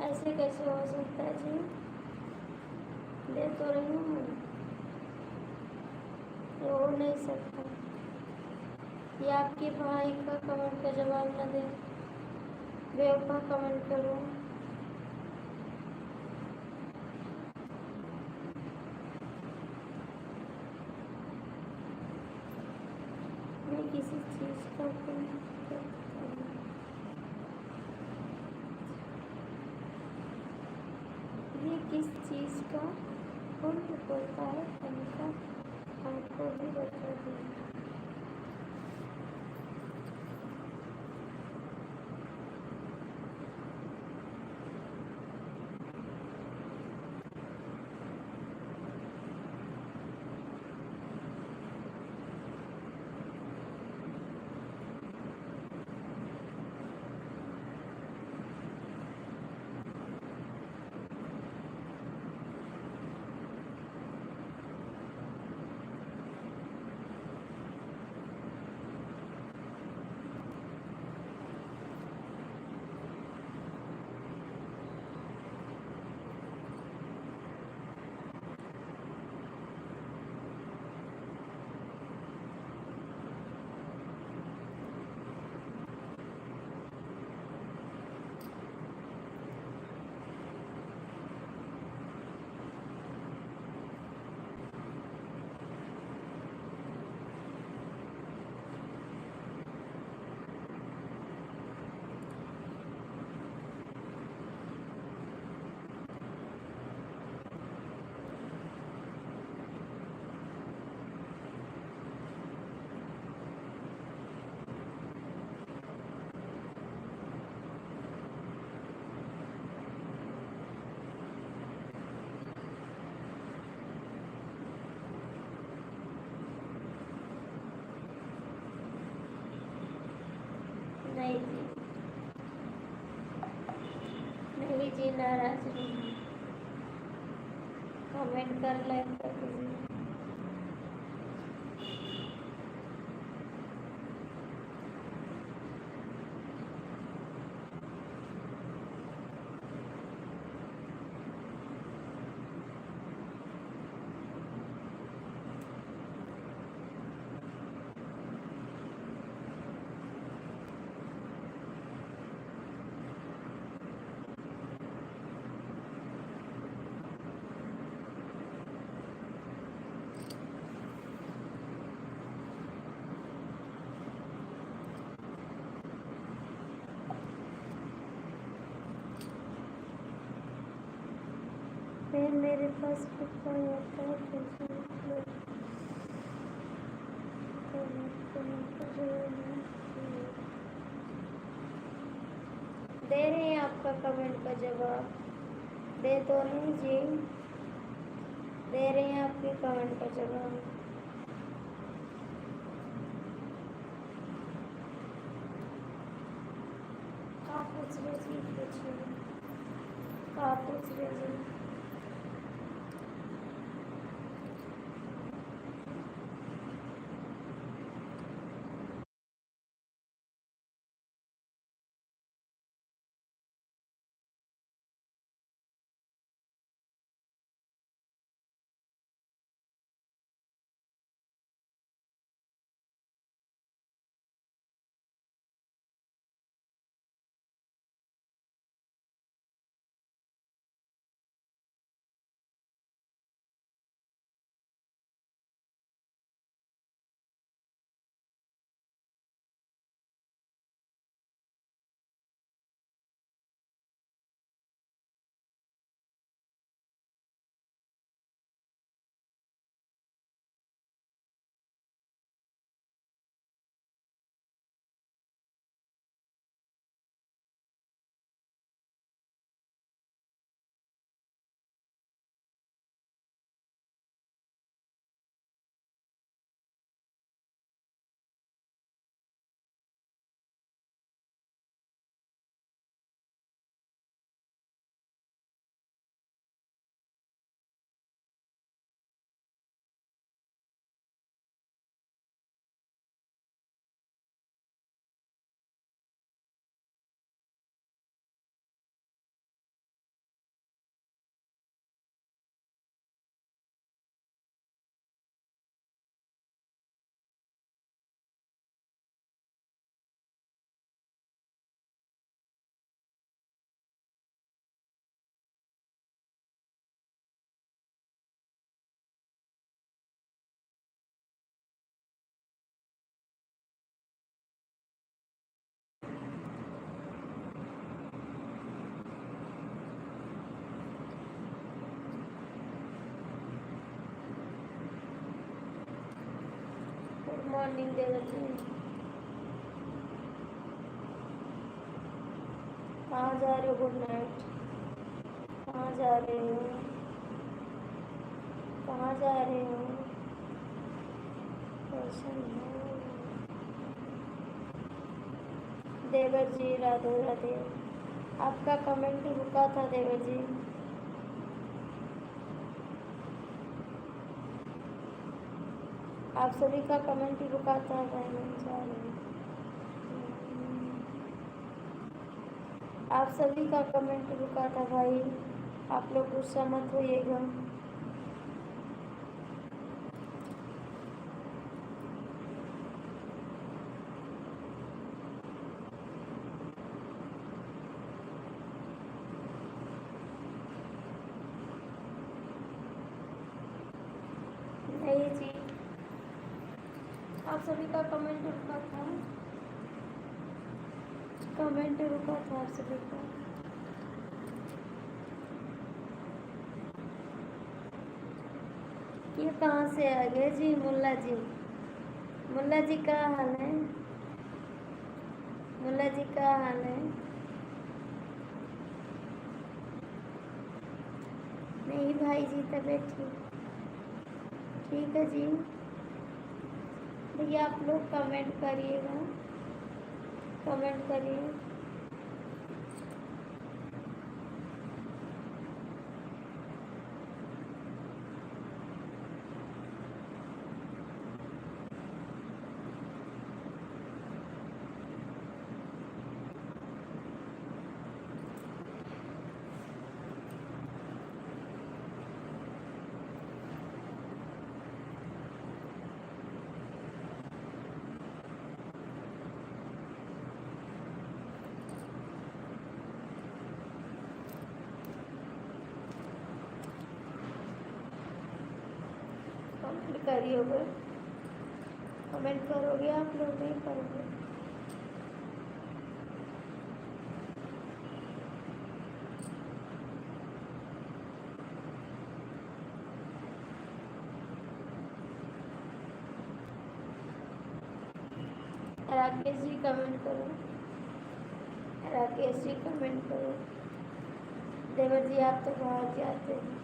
ऐसे कैसे हो सकता है जी? दे तो रही हूँ मैं, ये हो नहीं सकता। ये आपके भाई का कमेंट का जवाब न दे, बेवफा कमेंट करो। मैं किसी चीज़ का ये किस चीज़ का पुण्य होता है इनका हमको भी बता दिया। नहीं जी, नहीं जी, नाराज नहीं, कमेंट कर लाइक कर दीजिए। मेरे पास कुत्ता आता है तो दे रहे हैं आपका कमेंट का जवाब, दे तो नहीं जी, दे रहे हैं आपके कमेंट का जवाब। आप पूछ रहे जी, पूछिए, आप पूछ रहे जी। गुड मॉर्निंग देवर जी, कहाँ जा रहे हो? गुड नाइट, कहाँ जा रहे हो? कहाँ जा रहे हो? कैसन हो देवर जी? राधे राधे। आपका कमेंट रुका था देवर जी। आप सभी का कमेंट रुका था, भाई जा रहे हैं। आप सभी का कमेंट रुका था भाई, आप लोग गुस्सा मत होइएगा। नहीं जी, आप सभी का कमेंट रुका था, कमेंट रुका था आप सभी का। ये कहाँ से आ गए जी? मुल्ला जी, मुल्ला जी क्या हाल है? मुल्ला जी क्या हाल है? नहीं भाई जी, तबीयत ठीक है जी। भैया आप लोग कमेंट करिएगा, कमेंट करिए। कमेंट करिएगा, कमेंट करोगे आप लोग? नहीं करोगे? राकेश जी कमेंट करो, राकेश जी कमेंट करो। देवर जी आप तो बाहर जाते हैं।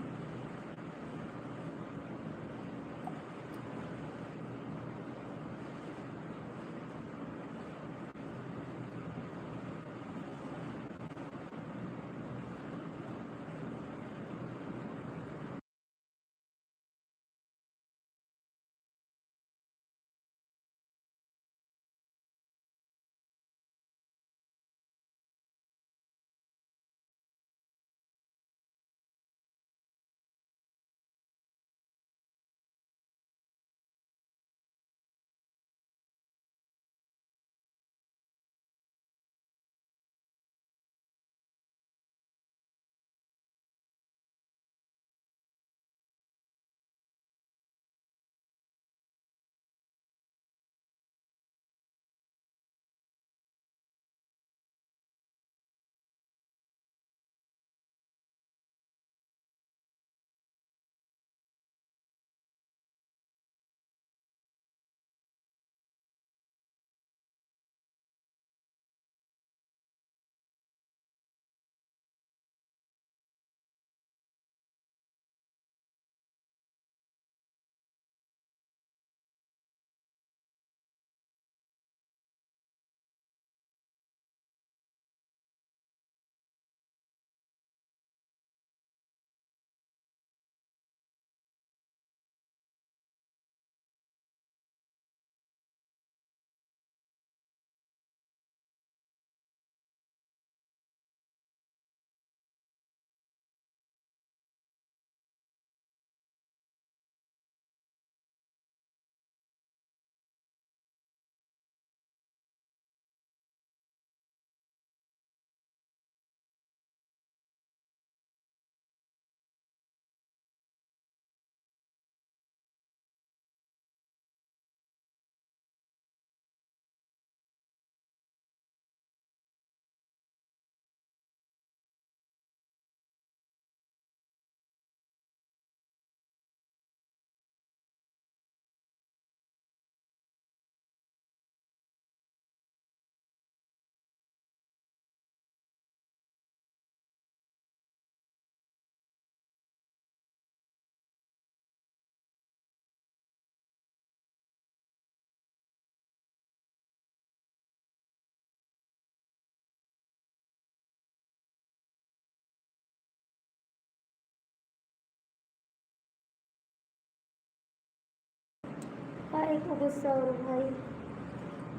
काहे को गुस्सा हो रहा भाई,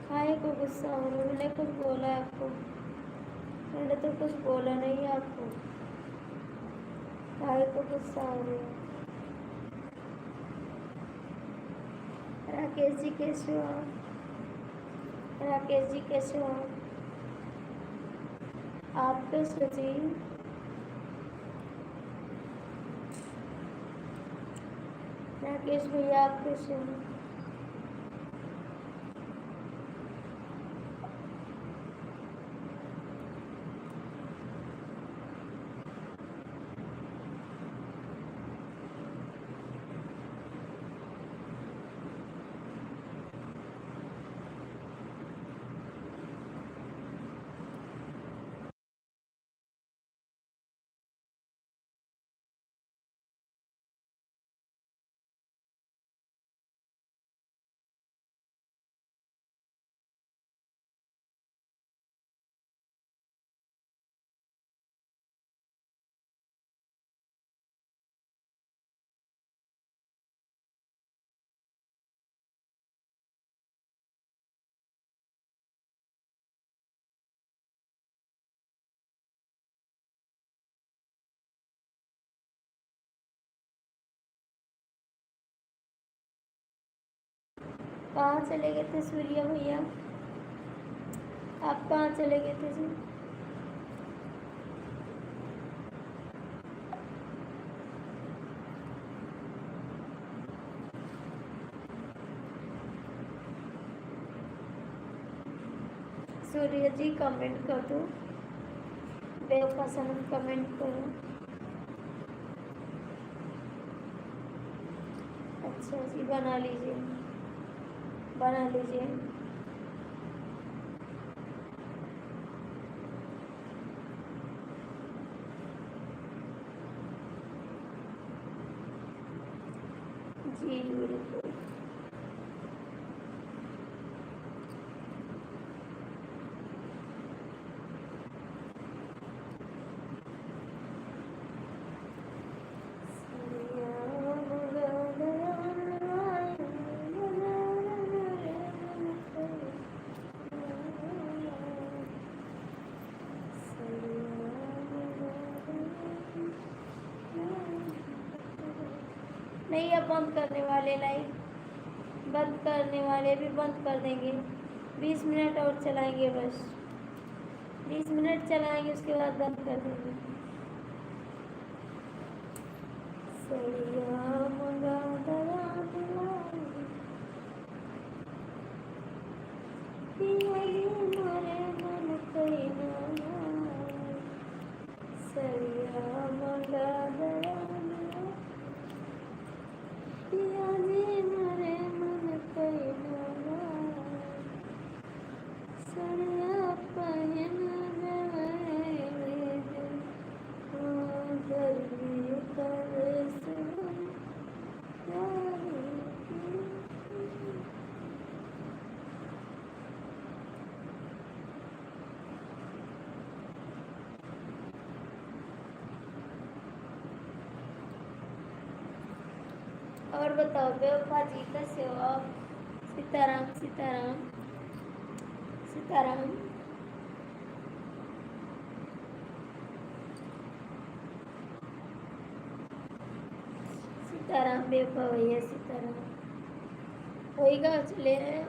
काहे को गुस्सा हो रहा? मैंने कुछ बोला है आपको? मैंने तो कुछ बोला नहीं है आपको, काहे को गुस्सा हो रहे हो? राकेश जी कैसे हो आप? राकेश जी कैसे हो आप कैसे हो जी? राकेश भैया आप कैसे हो? कहाँ चले गए थे सूर्या भैया? आप कहाँ चले गए थे जी? सूर्य जी कमेंट कर दो, बेवफा कमेंट करो। अच्छा जी, बना लीजिए, बना लीजिए। नहीं अब बंद करने वाले, लाइव बंद करने वाले, भी बंद कर देंगे। 20 मिनट और चलाएंगे बस, 20 मिनट चलाएंगे उसके बाद बंद कर देंगे। सड़िया मंगा दरा दिलाई, पिया जी मारे मन कई ना, सड़िया मंगा दरा दिलाई, पिया जी मारे मन कई ना, सड़िया पहन गर्मी कर और बताओ बेवफा जी कैसे हो आप? सीताराम सीताराम सीताराम। सीताराम बेवफा भैया सीताराम। होएगा चले रहे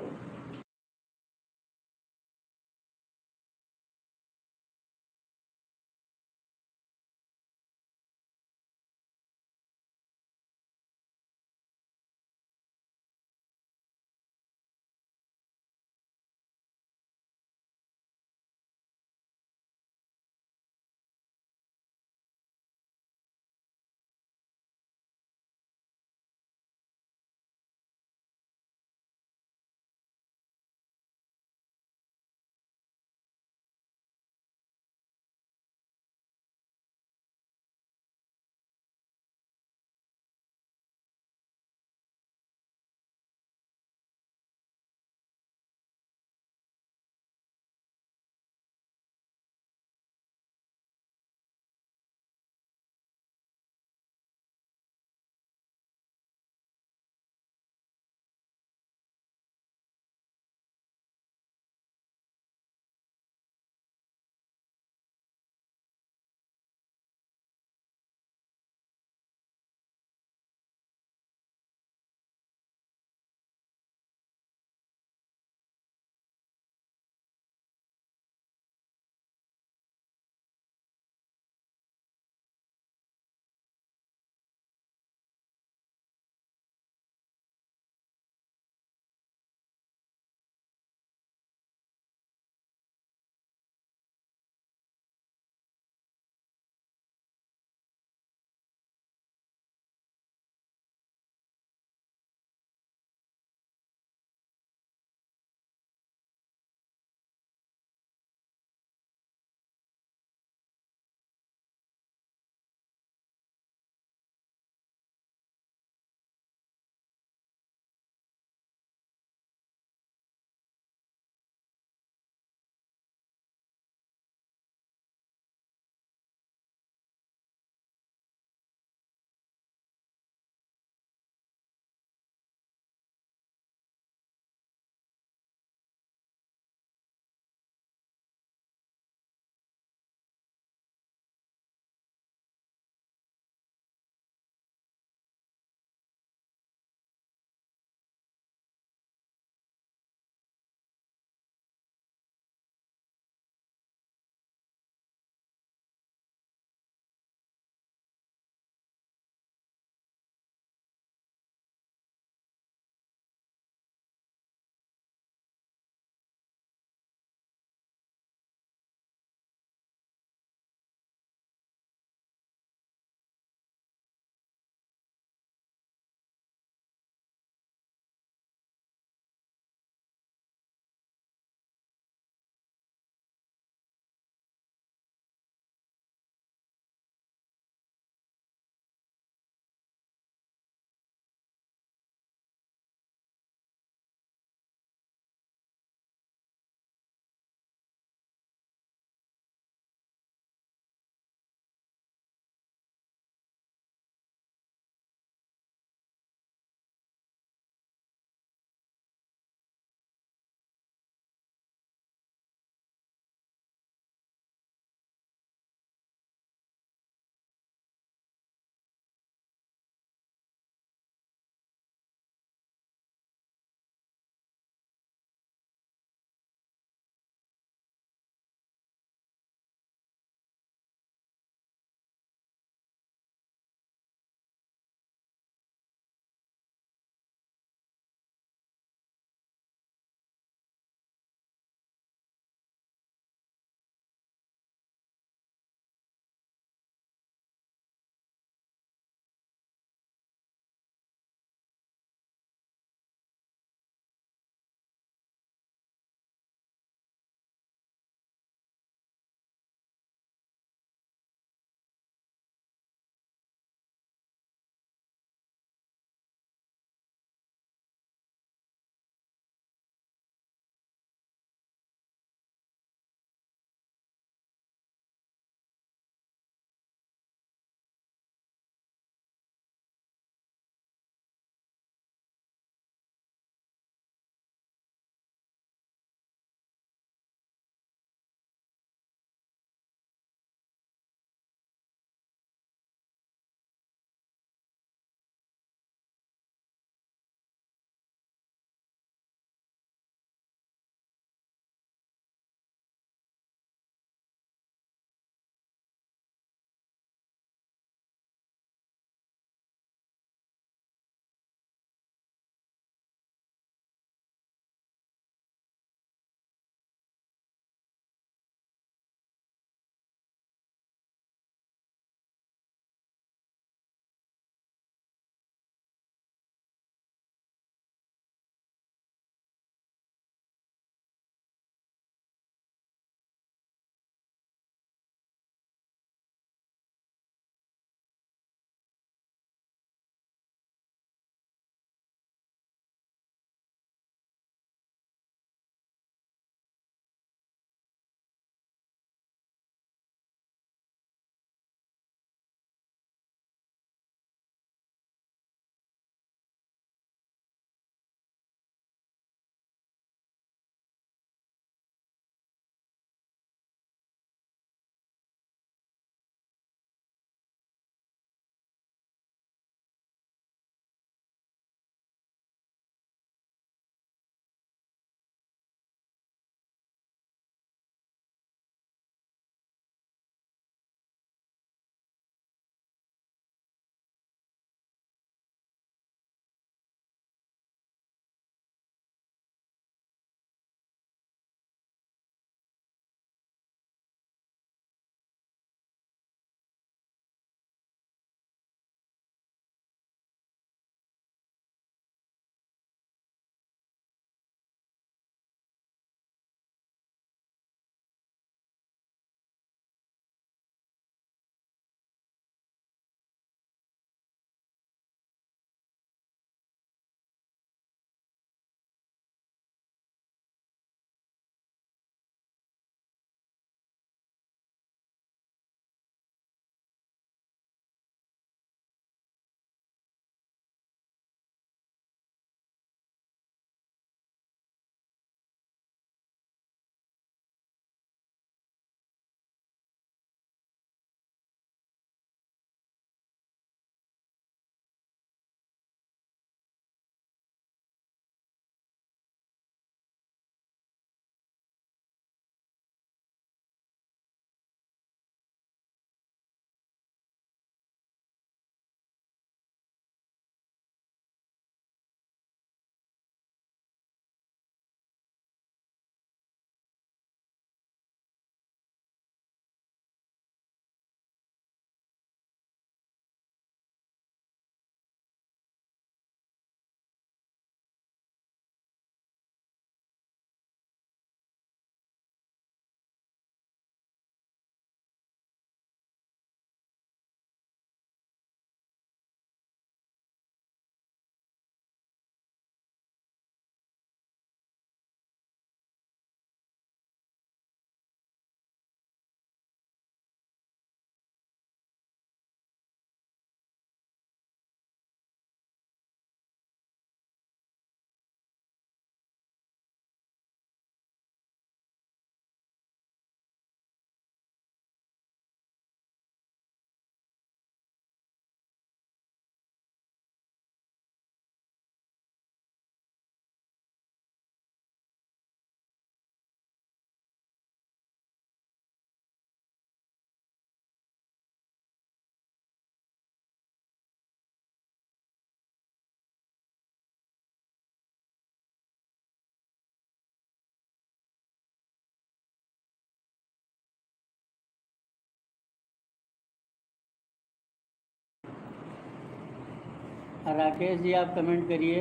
राकेश जी आप कमेंट करिए।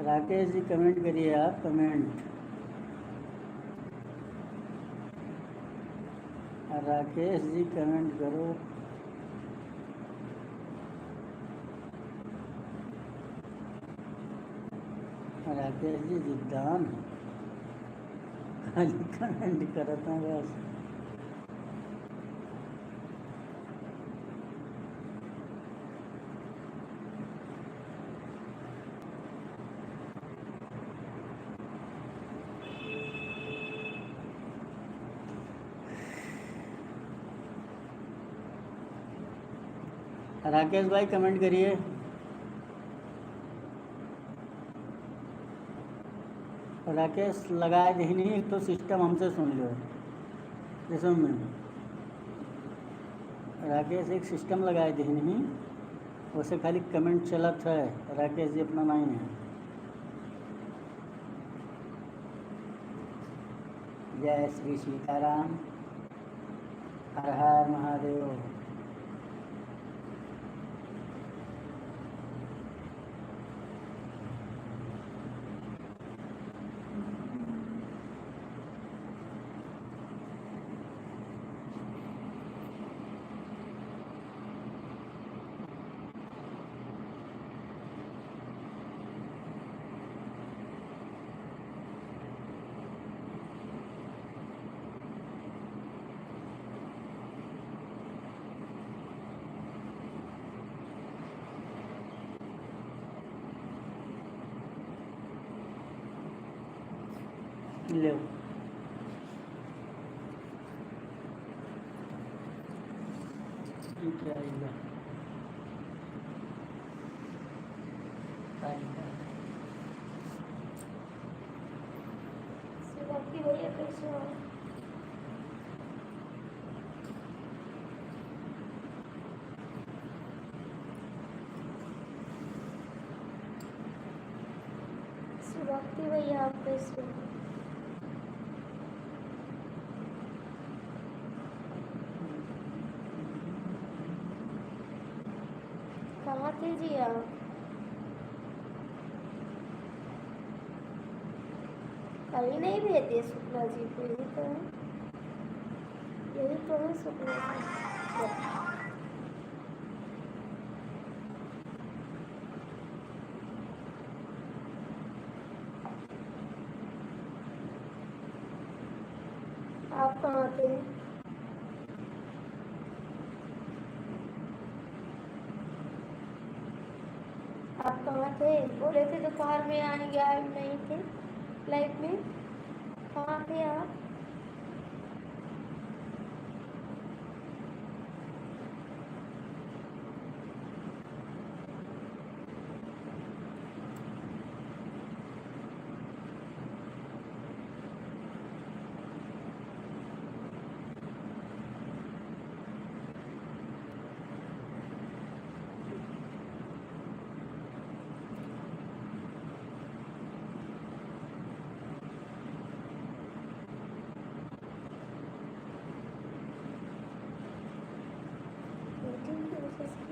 राकेश जी कमेंट करिए आप, कमेंट। राकेश जी कमेंट करो। राकेश जी जिद्दान खाली कमेंट करता हूँ बस। राकेश भाई कमेंट करिए। राकेश लगाए दी नहीं तो सिस्टम हमसे सुन लो। जैसे में राकेश एक सिस्टम लगाए दी नहीं, वैसे खाली कमेंट चलत है। राकेश जी अपना नहीं है। जय श्री सीताराम, हर हर महादेव। ले ठीक है। बाकी भैया कैसे हो? सुभक्ति भैया आप कैसे हो? कहाँ थे जी आप? कहीं नहीं भेजते शुक्ला जी को, यही तो है, यही तो है शुक्ला जी। आप कहाँ थे? आप कहाँ थे? बोले थे दोपहर में आएंगे, आए नहीं थे लाइफ में। कहाँ थे आप? मीटिंग की वजह से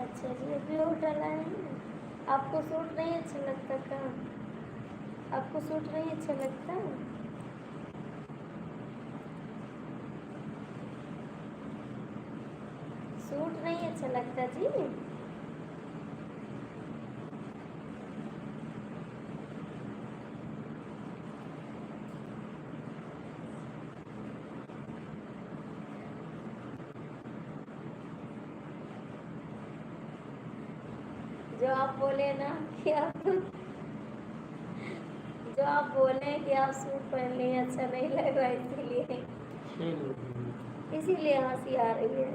अच्छा जी, अभी और डाला है ना। आपको सूट नहीं अच्छा लगता क्या? आपको सूट नहीं अच्छा लगता? सूट नहीं अच्छा लगता जी? जो आप बोले ना कि आप जो आप बोले कि आप सूट पहन लिए अच्छा नहीं लग रहा, इसीलिए हंसी आ रही है।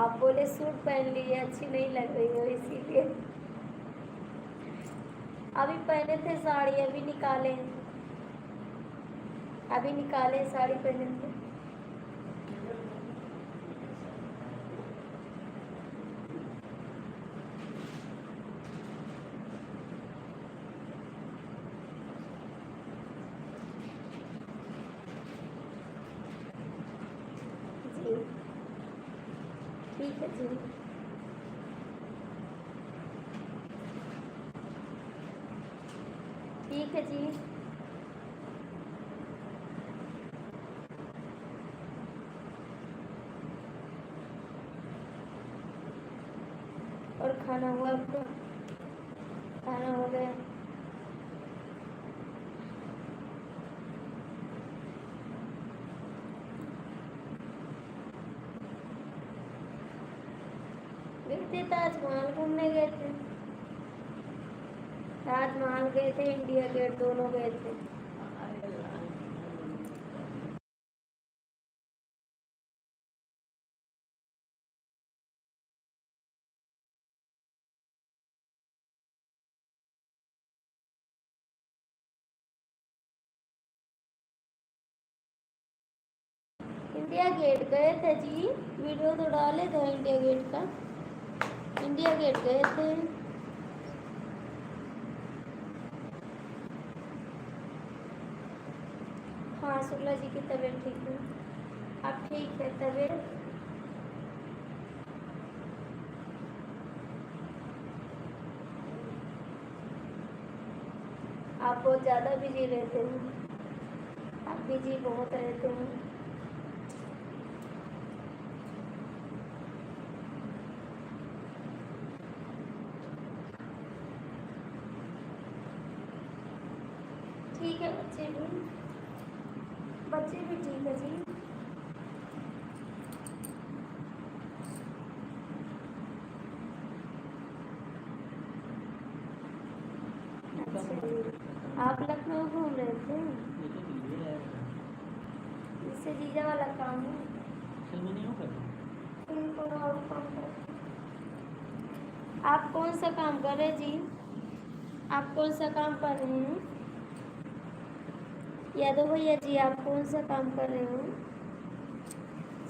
आप बोले सूट पहन लिए अच्छी नहीं लग रही हो, इसीलिए। अभी पहने थे साड़ी, अभी निकाले साड़ी पहने थे। ठीक है जी। ठीक है जी। और खाना हुआ आपका? खाना हो गया? गए थे ताजमहल घूमने गए थे। ताजमहल गए थे, इंडिया गेट दोनों गए थे। इंडिया गेट गए थे जी, वीडियो तो डाले थे इंडिया गेट का। इंडिया गेट गए थे। हाँ, शुक्ला जी की तबीयत ठीक है। अब ठीक है तबीयत? आप बहुत ज़्यादा बिजी रहते हैं। आप बिजी बहुत रहते हैं। ठीक है, बच्चे भी ठीक है जी। अच्छा जी, आप लखनऊ घूम रहे थे? इससे जीजा वाला काम है। कोई और काम कर। आप कौन सा काम कर रहे हैं जी? आप कौन सा काम कर रहे हैं? यादव भैया जी, आप कौन सा काम कर रहे हो?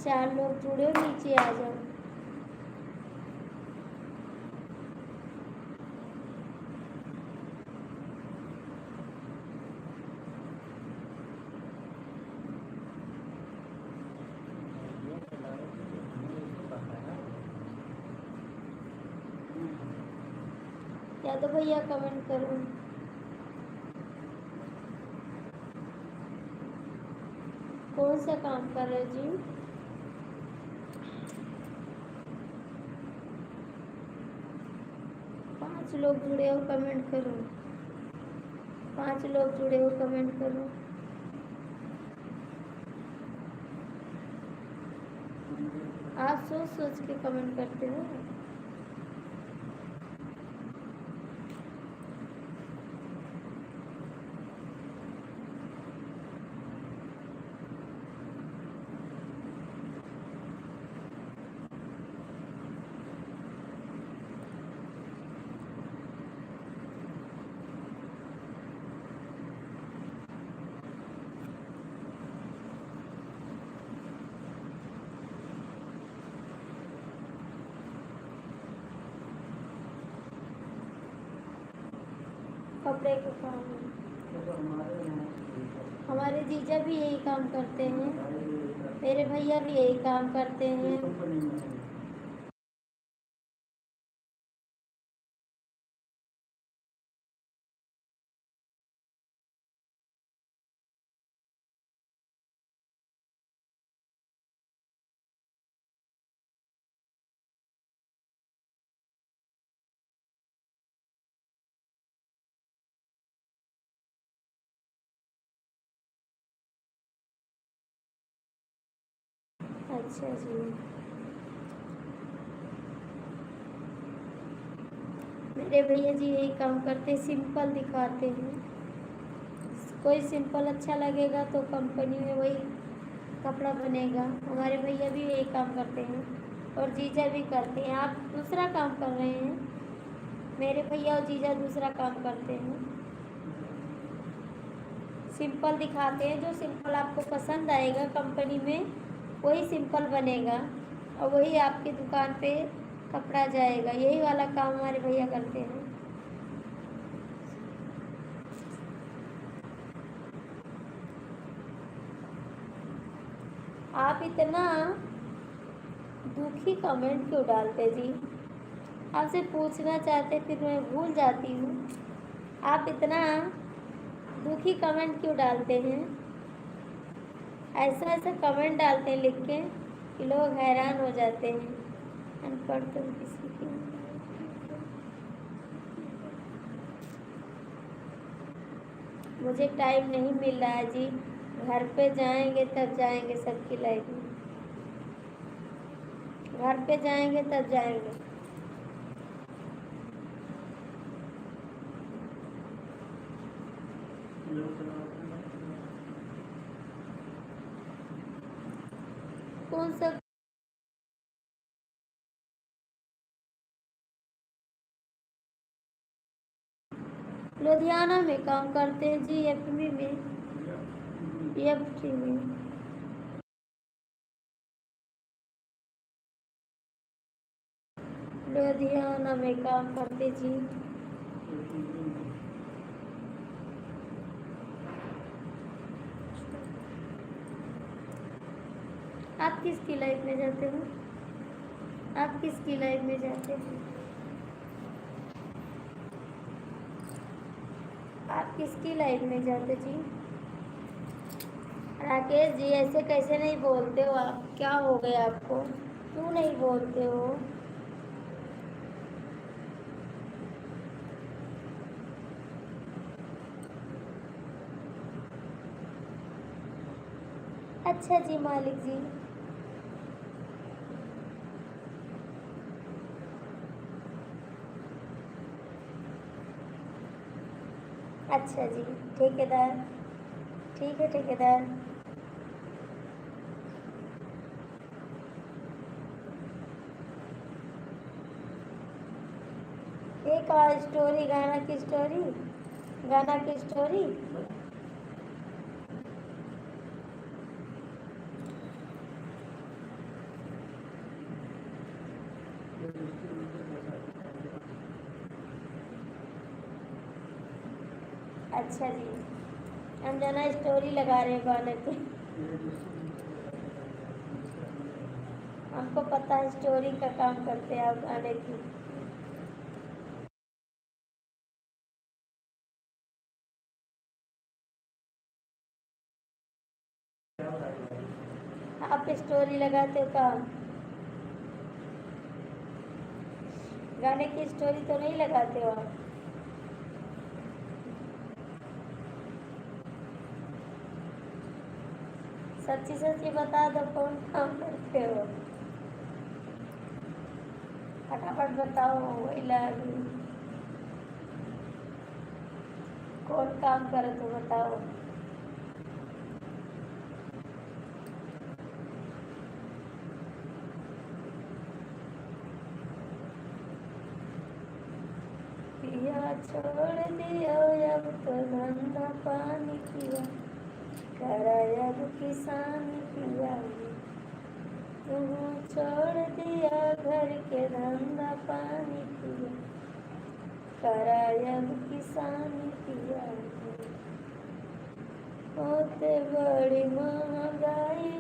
4 लोग जुड़े हो, नीचे आ जाओ। यादव भैया कमेंट करो। कौन सा काम कर रहे हो जी? पांच लोग जुड़े हो, कमेंट करो। 5 लोग जुड़े हो, कमेंट करो। आप सोच सोच के कमेंट करते हो। कपड़े का काम है। हमारे जीजा भी यही काम करते हैं, मेरे भैया भी यही काम करते हैं। अच्छा जी, मेरे भैया जी यही काम करते हैं, सिंपल दिखाते हैं। कोई सिंपल अच्छा लगेगा तो कंपनी में वही कपड़ा बनेगा। हमारे भैया भी यही काम करते हैं और जीजा भी करते हैं। आप दूसरा काम कर रहे हैं, मेरे भैया और जीजा दूसरा काम करते हैं। सिंपल दिखाते हैं, जो सिंपल आपको पसंद आएगा कंपनी में वही सिंपल बनेगा और वही आपकी दुकान पे कपड़ा जाएगा। यही वाला काम हमारे भैया करते हैं। आप इतना दुखी कमेंट क्यों डालते जी? आपसे पूछना चाहते फिर मैं भूल जाती हूँ। आप इतना दुखी कमेंट क्यों डालते हैं? ऐसा ऐसा कमेंट डालते हैं लिख के कि लोग हैरान हो जाते हैं। अनपढ़ तुम किसी की मुझे टाइम नहीं मिल रहा है जी। घर पे जाएंगे तब जाएंगे सबकी लाइफ में। घर पे जाएंगे तब जाएंगे। कौन सा? लुधियाना में काम करते हैं जी, एफबी में, एफटी में। लुधियाना में काम करते जी। आप किसकी लाइफ में जाते हो? आप किसकी लाइफ में जाते हो? आप किसकी लाइफ में जाते जी? राकेश जी ऐसे कैसे नहीं बोलते हो आप? क्या हो गया आपको? क्यों नहीं बोलते हो? अच्छा जी मालिक जी। अच्छा जी ठेकेदार। ठीक है ठेकेदार। एक और स्टोरी, गाना की स्टोरी, गाना की स्टोरी। अच्छा जी अंजना स्टोरी लगा रहे हैं गाने की। हमको पता है स्टोरी का काम करते हैं आप गाने की। आप स्टोरी लगाते हो काम? गाने की स्टोरी तो नहीं लगाते हो आप? सच्ची सच्ची बता दो कौन काम करते हो? फटाफट बताओ वही लगी। कौन काम करे तो बताओ। पिया छोड़ दिया अब तो धंधा पानी किया, करा अब किसान किया। तुम छोड़ दिया घर के धंधा पानी किया, करा अब किसान किया। होते बड़ी महंगाई,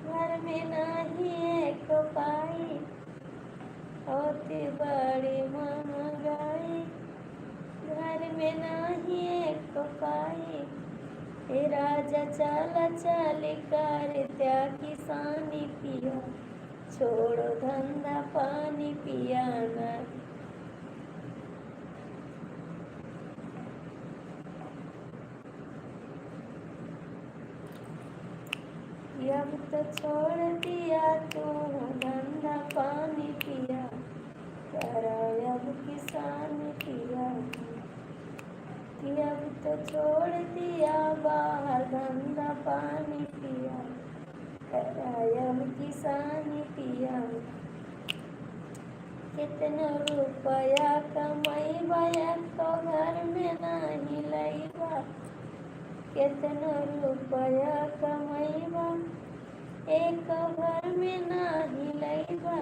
घर में नहीं एक पाई। होती बड़ी महंगाई, घर में नहीं एक पाई। हे राजा चाला चाली कर त्या किसानी पिया, छोड़ो धंधा पानी पिया ना। अब तो छोड़ दिया तू धंधा पानी पिया, करा अब किसान किया। अब तो छोड़ दिया बाहर धंधा पानी पिया, करा अब किसान किया। कितना रुपया कमाईबा तो घर में नहीं लईबा। कितना रुपया कमाईबा एक घर में नाही लईबा।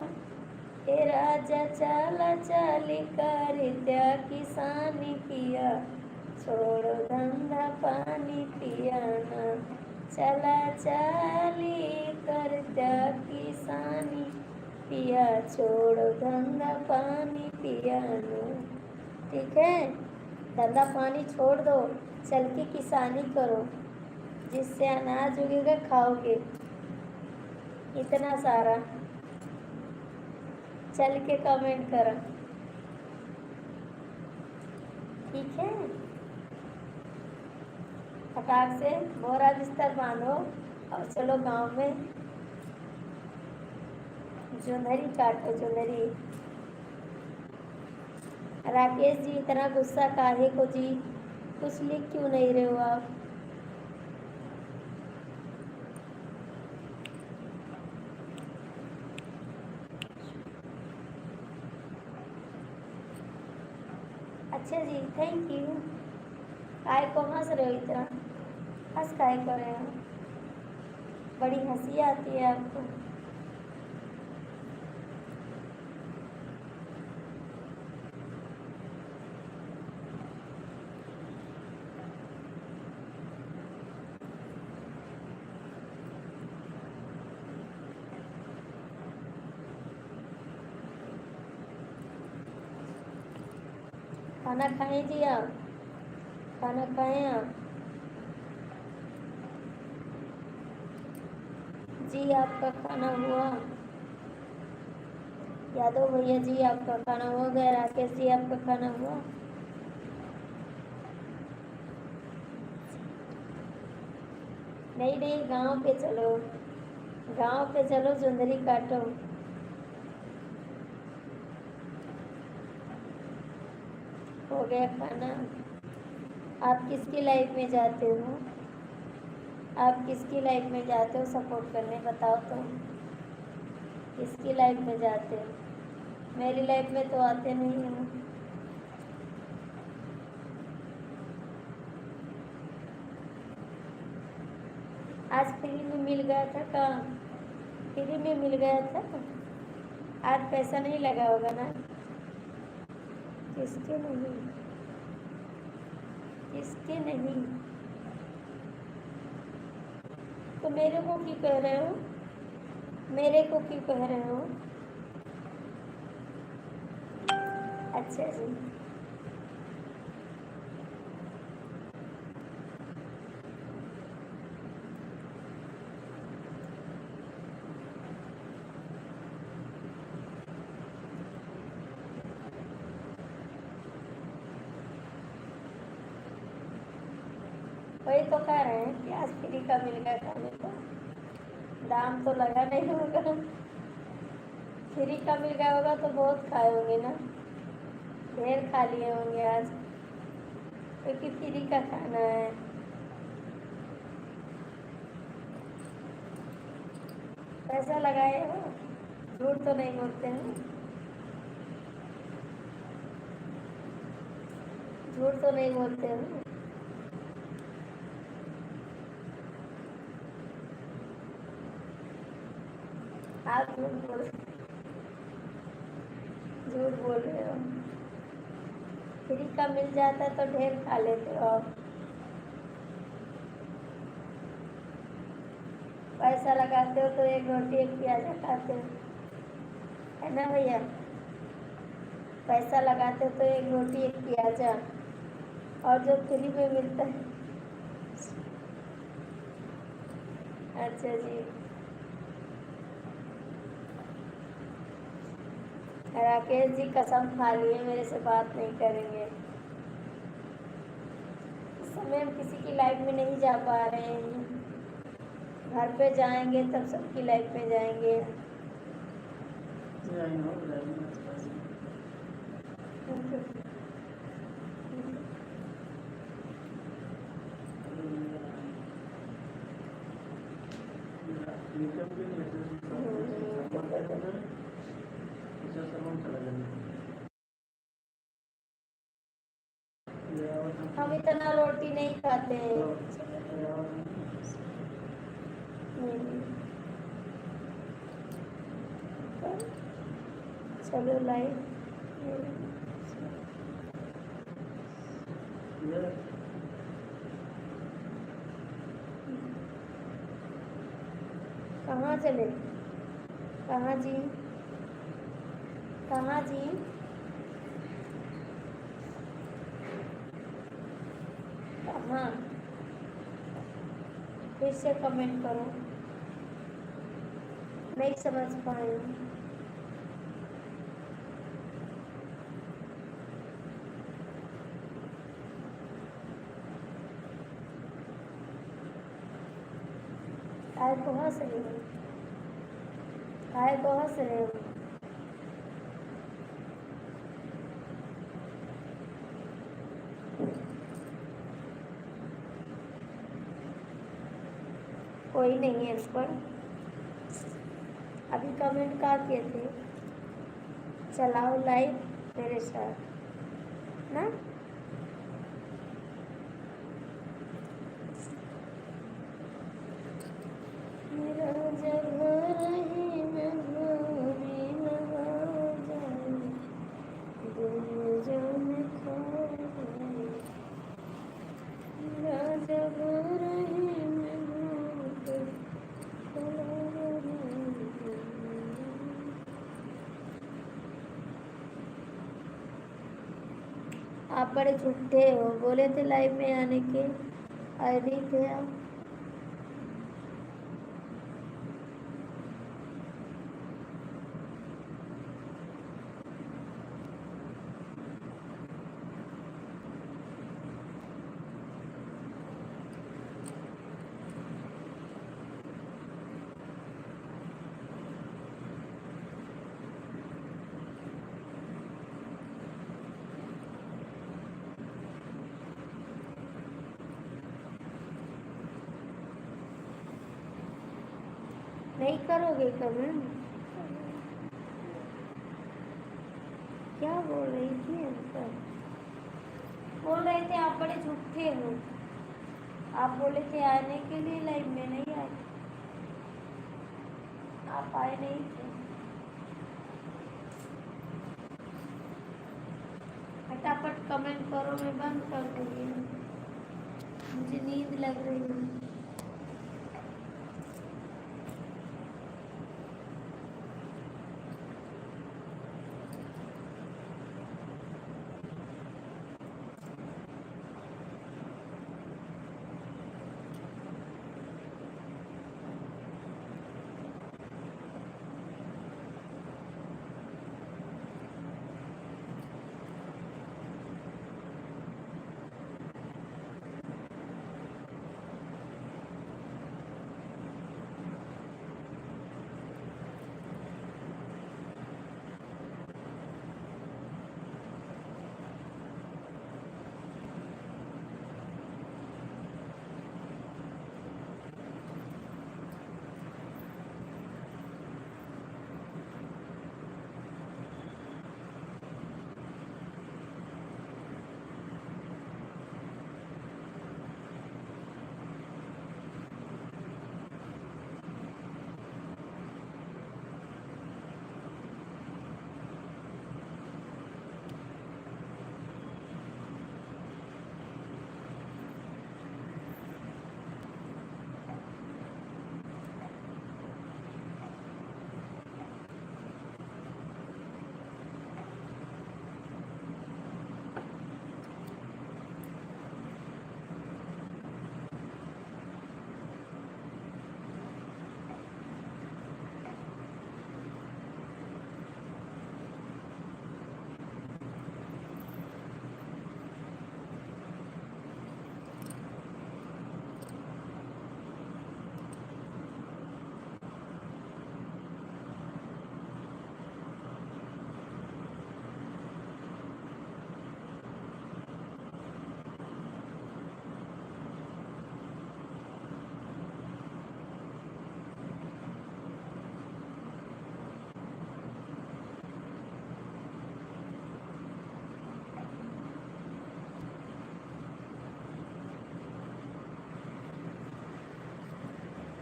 हे राजा चाला चाली कर त्या किसानी पिया, छोड़ो धंधा पानी पिया ना। चला चाली कर त्या किसानी पिया छोड़ो गंदा पानी पिया नो। ठीक है, गंदा पानी छोड़ दो, चल के किसानी करो, जिससे अनाज उगेगा खाओगे इतना सारा। चल के कमेंट करो, ठीक है। फटाक से बोरा बिस्तर बांधो और चलो गांव में जोंधरी काटो, जोंधरी। राकेश जी इतना गुस्सा काहे को जी, कुछ लिख क्यों नहीं रहे हो आप? अच्छा जी, थैंक यू। काय को हंस रहे हो इतना? हंस काय कर रहे हो? बड़ी हंसी आती है आपको। खाना खाएं जी आप? खाना खाएं आप? जी आपका खाना हुआ? यादव भैया जी आपका खाना हो गया? राकेश जी आपका खाना हुआ? नहीं नहीं, गांव पे चलो, गांव पे चलो, जोंधरी काटो। हो गया खाना? आप किसकी लाइफ में जाते हो? आप किसकी लाइफ में जाते हो सपोर्ट करने, बताओ तो। किसकी लाइफ में जाते हो? मेरी लाइफ में तो आते नहीं हो। आज फ्री में मिल गया था काम, फ्री में मिल गया था। आज पैसा नहीं लगा होगा ना? किसके नहीं? किसके नहीं? तो मेरे को क्यों कह रहे हो? मेरे को क्यों कह रहे हो? अच्छा जी, वही तो कह रहे हैं कि आज फ्री का मिल गया खाने को। दाम तो लगा नहीं होगा। फ्री का मिल गया होगा तो बहुत खाए होंगे ना, ढेर खा लिए होंगे आज, क्योंकि फ्री का खाना है। पैसा लगाए हो? झूठ तो नहीं बोलते हैं? झूठ तो नहीं बोलते हैं? आप झूठ बोल रहे हो। फ्री का मिल जाता है तो ढेर खा लेते हो आप। पैसा लगाते हो तो एक रोटी एक प्याजा खाते हो, है ना भैया? पैसा लगाते हो तो एक रोटी एक प्याजा, और जो फ्री में मिलता है। अच्छा जी, राकेश जी कसम खा लिए मेरे से बात नहीं करेंगे। इस समय हम किसी की लाइफ में नहीं जा पा रहे हैं, घर पे जाएंगे तब सबकी लाइफ में जाएंगे। हम इतना रोटी नहीं खाते हैं। चलो लाइव कहाँ चले? कहाँ जी? कहाँ जी? कहाँ? फिर से कमेंट करो, नहीं समझ पाई हूँ। काय को हंस रहे हो? काय को हंस रहे हो? कोई नहीं है इस पर। अभी कमेंट क्या किए थे? चलाओ लाइव मेरे साथ ना। मेरा जब रही मैं भूली न हो जाए, दिल जाने खो गए। मेरा जब रही मैं भूल आप बड़े झूठे हो, बोले थे लाइव में आने के, आए नहीं थे आप। नहीं करोगे कमेंट? क्या बोल रही थी अंकल? बोल रहे थे आप बड़े झूठे हो, आप बोले थे आने के लिए, लाइव में नहीं आए, आप आए नहीं थे। फटाफट कमेंट करो, मैं बंद कर दूंगी, मुझे नींद लग रही है।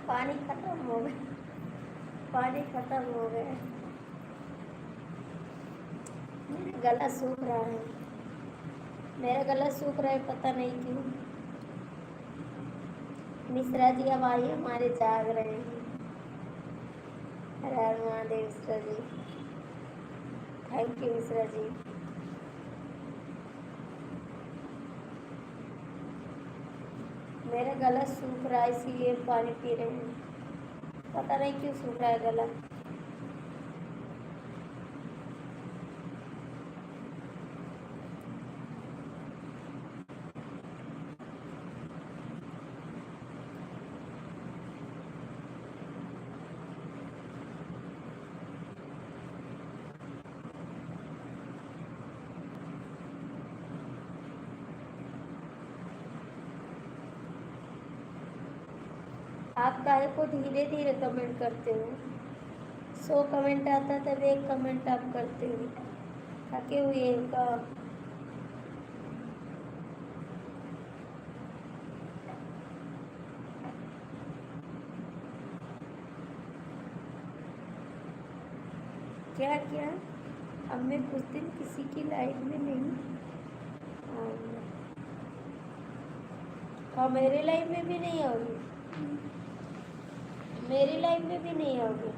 पानी खत्म हो गया, पानी खत्म हो गया, मेरा गला सूख रहा है, मेरा गला सूख रहा है, पता नहीं क्यों। मिश्रा जी अब आइए, हमारे जाग रहे हैं। हर हर महादेव मिश्रा जी, थैंक यू मिश्रा जी। मेरा गला सूख रहा है इसीलिए पानी पी रहे हैं। पता नहीं क्यों सूख रहा है गला। आप काहे को धीरे धीरे कमेंट करते हो? 100 कमेंट आता तब एक कमेंट आप करते हो। थके हुए का क्या क्या? अब मैं कुछ दिन किसी की लाइफ में नहीं आऊँगा। और मेरी लाइफ में भी नहीं आओगी? मेरी लाइफ में भी नहीं आओगी?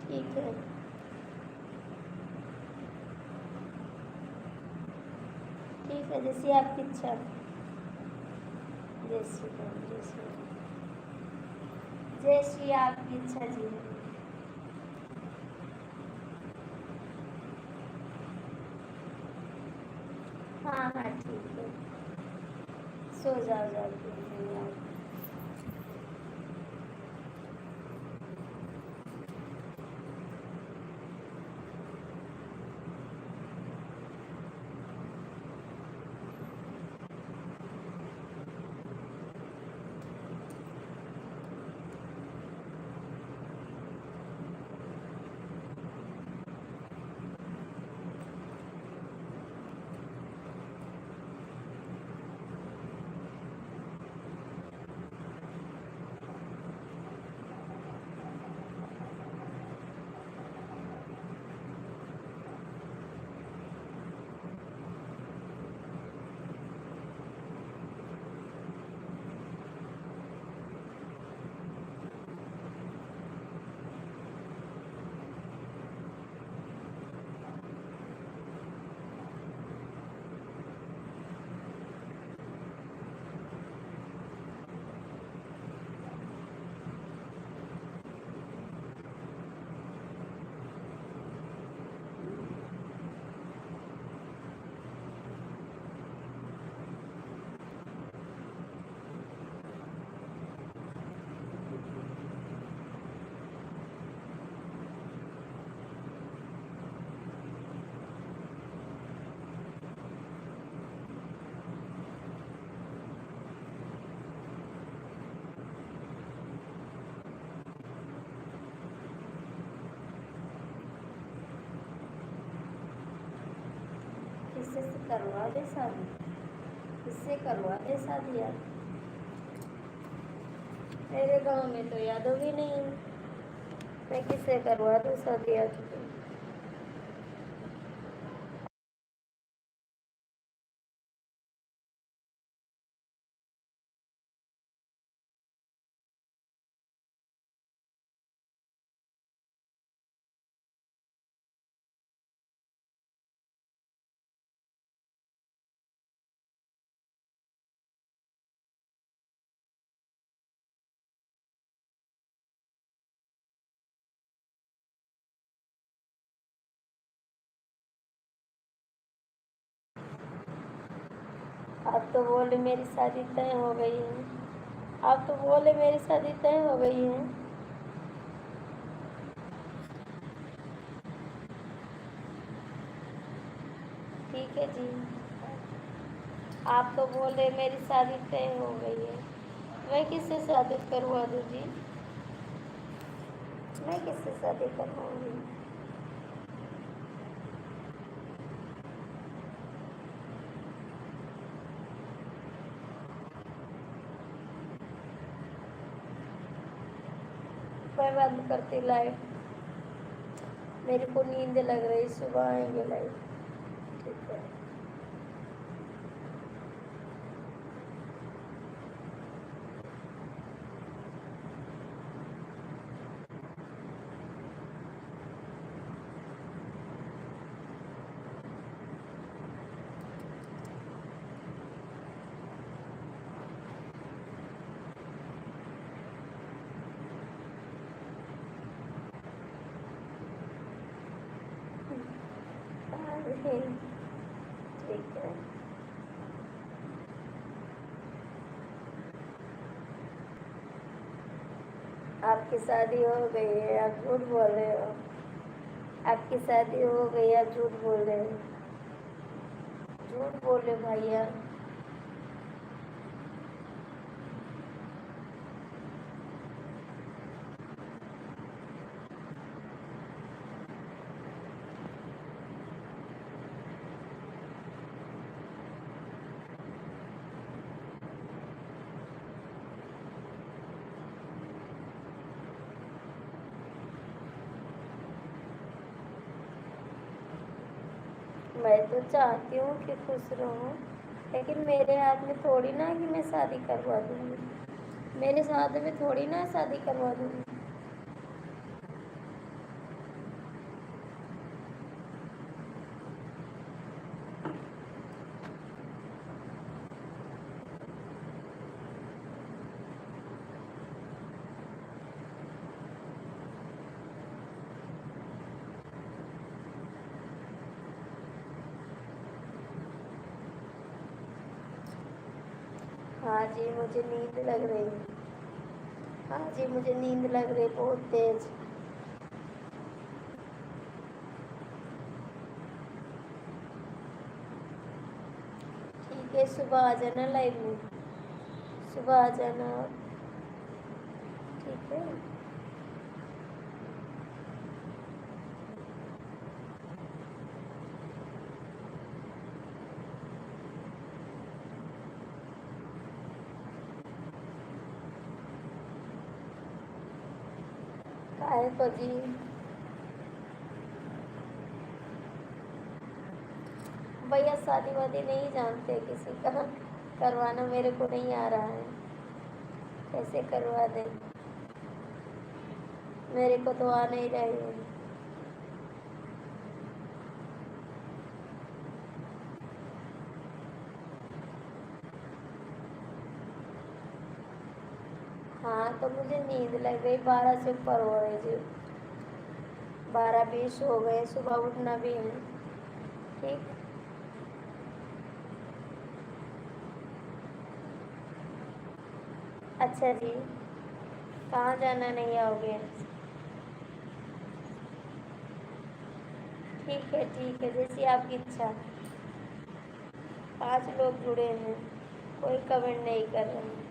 ठीक है। ठीक है, जैसी आपकी इच्छा। जय श्री राम, जय श्री राम। जय श्री आपकी इच्छा जी। हाँ हाँ ठीक है, सो जाओ जाओ। किससे करवा दे शादी? किससे करवा दे शादी यार? मेरे गांव में तो यादव भी नहीं है। मैं किससे करवा दूँ शादी यार? आप तो बोले मेरी शादी तय हो गई है। आप तो बोले मेरी शादी तय हो गई है। ठीक है जी। आप तो बोले मेरी शादी तय हो गई है। मैं किससे शादी करवा दूँ जी? मैं किससे शादी करवाऊँगी? मैं बंद करती लाइट। मेरे को नींद लग रही, सुबह आएंगे लाइट। ठीक है। अरे ठीक है। आपकी शादी हो गई है, आप झूठ बोल रहे हो। आपकी शादी हो गई, आप झूठ बोल रहे हो। झूठ बोल रहे हो भैया। मैं तो चाहती हूँ कि खुश रहूँ, लेकिन मेरे हाथ में थोड़ी ना कि मैं शादी करवा दूँगी। मेरे साथ में थोड़ी ना शादी करवा दूँगी। हाँ जी, मुझे नींद लग रही है। हाँ जी, मुझे नींद लग रही है बहुत तेज। ठीक है, सुबह आ जाना लाइव में। सुबह आ जाना। ठीक है। काहे को जी? भैया शादी वादी नहीं जानते किसी का। करवाना मेरे को नहीं आ रहा है। कैसे करवा दें? मेरे को तो आ नहीं रही है। हाँ तो मुझे नींद लग गई, 12 से ऊपर हो रही जी। 12-20 हो गए, सुबह उठना भी है। ठीक। अच्छा जी, कहाँ जाना नहीं आओगे? ठीक है, जैसी आपकी इच्छा। 5 लोग जुड़े हैं, कोई कमेंट नहीं कर रहे हैं।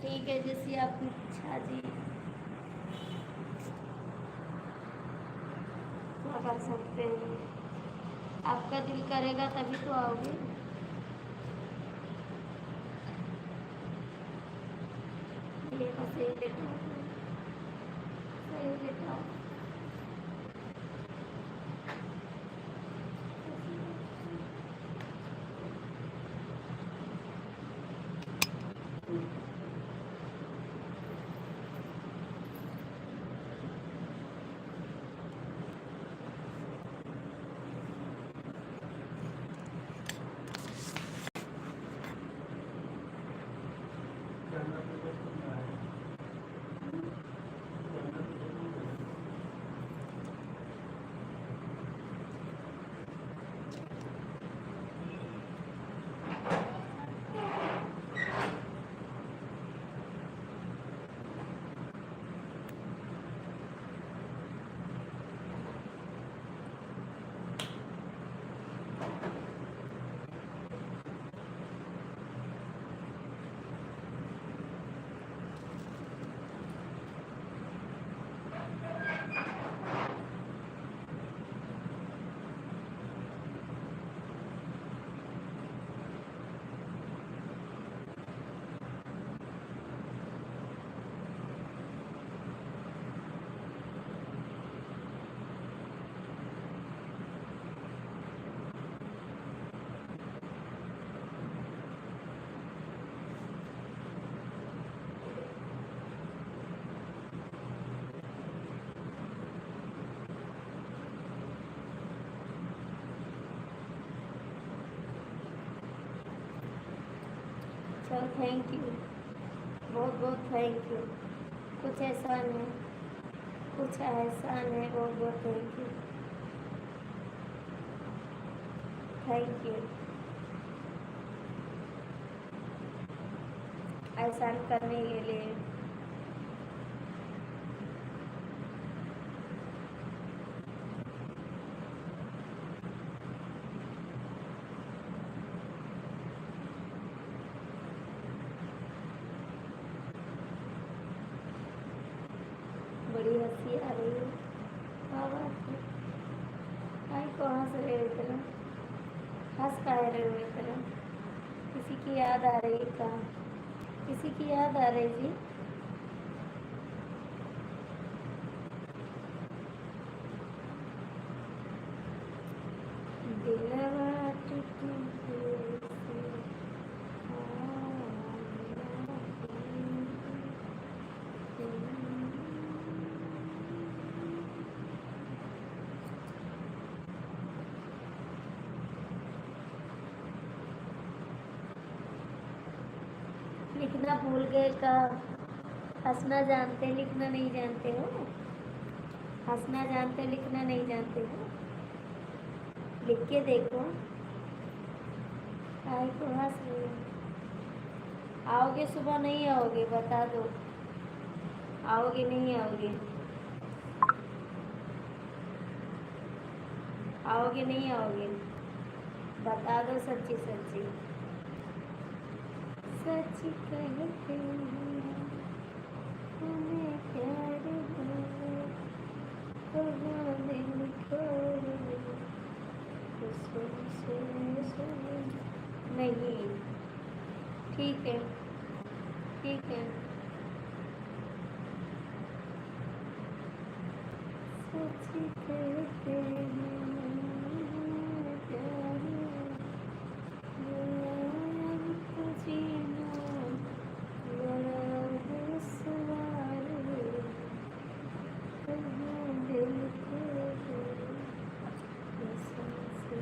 ठीक है, जैसी आपकी इच्छा जी। क्या कर सकते हैं? आपका दिल करेगा तभी तो आओगे। ये बस सही लेटाओ, सही लेटाओ। चलो थैंक यू, बहुत बहुत थैंक यू। कुछ एहसान है, कुछ एहसान है, बहुत बहुत थैंक यू। Thank you. एहसान करने के लिए। बड़ी हंसी आ रही है। हाँ बात है। आई कहाँ से रहे हो इतना? हंस का रहे हो इतना? किसी की याद आ रही है कहाँ? किसी की याद आ रही जी? दिलवा टूटे से लिखना भूल गए का? हंसना जानते लिखना नहीं जानते हो? हंसना जानते लिखना नहीं जानते हो? लिख के देखो। काहे को हंस रहे हो? आओगे सुबह नहीं आओगे बता दो। आओगे नहीं आओगे? आओगे नहीं आओगे? बता दो सच्ची सच्ची। सच कहते हैं हमें प्यार है, कहाँ दिल खोए कसम से सुने। नहीं ठीक है ठीक है। सच कहते हैं हमें प्यार है, तो जीना बड़ा दुश्वार है, कहाँ दिल खोए कसम से।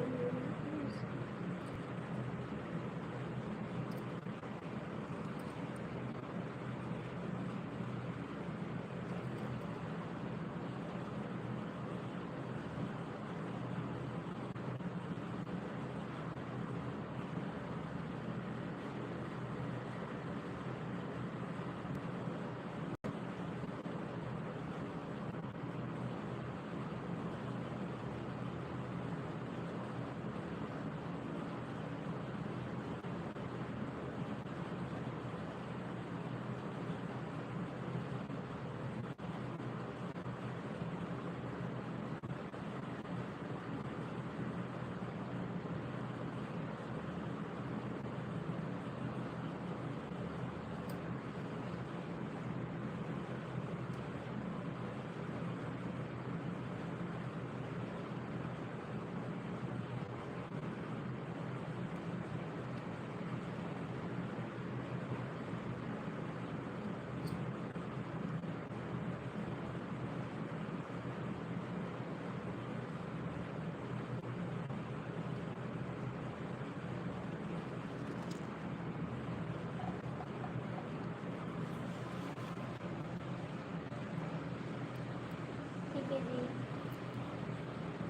ठीक है जी।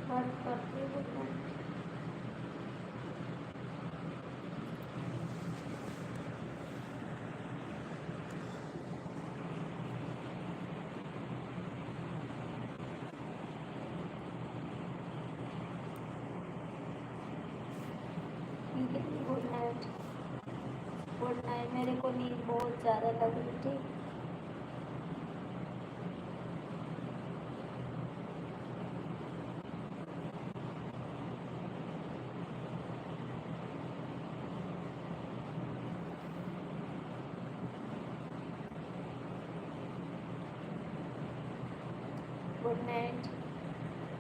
वर्क करते हो ठीक है जी। Good night. Good night. मेरे को नींद बहुत ज़्यादा लग रही थी। Good night.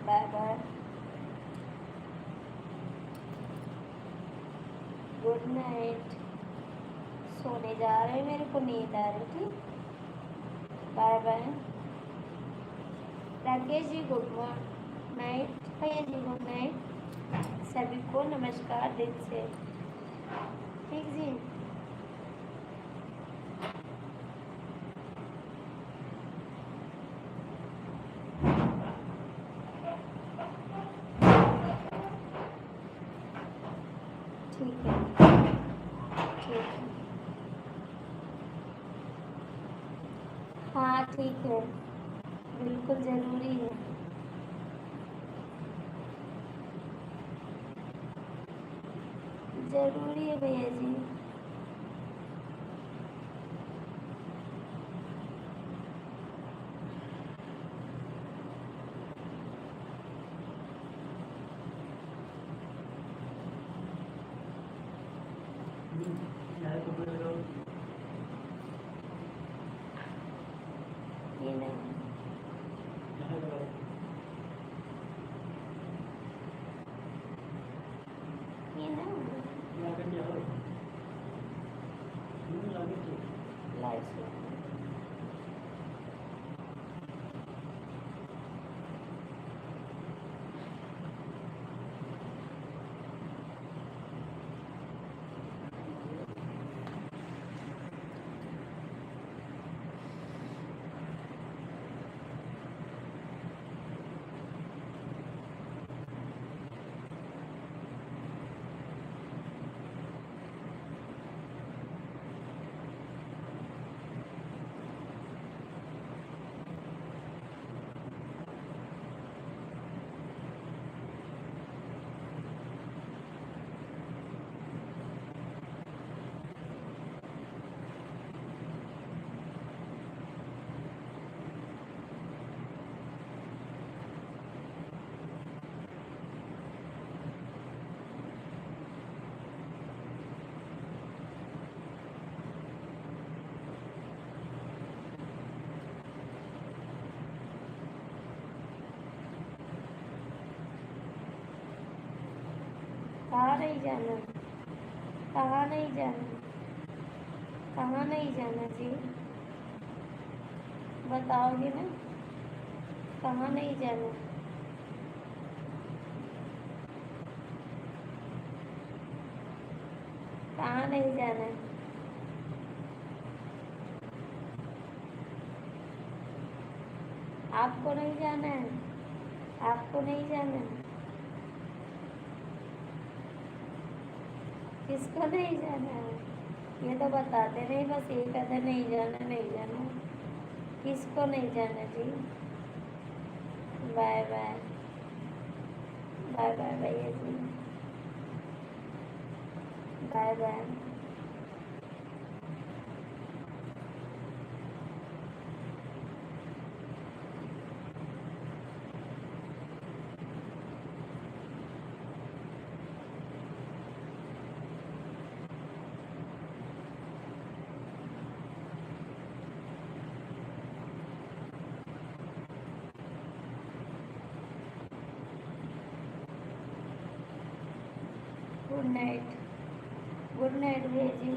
Bye bye. Good night. सोने जा रहे हैं, मेरे को नींद आ रही थी। Bye bye. Rakesh ji good night. भैया जी गुड नाइट। सभी को नमस्कार दिल से। ठीक जी। ठीक है, ठीक है। हाँ ठीक है, बिल्कुल ज़रूरी है। ज़रूरी है भैया जी। यहाँ तो बोल रहे हो ये नहीं, यहाँ लगाओ ये ना यहाँ करके आओ लगे तो लाइट से। कहाँ नहीं जाना, कहाँ नहीं जाना, कहाँ नहीं जाना जी, बताओगे ना, कहाँ नहीं जाना। कहाँ नहीं जाना है? आपको नहीं जाना है, आपको नहीं जाना है। किसको नहीं जाना है? ये तो बताते नहीं, बस ये कहते नहीं जाना, नहीं जाना। किसको नहीं जाना जी? बाय बाय, बाय बाय भैया जी, bye bye. Good night, good night भैया जी।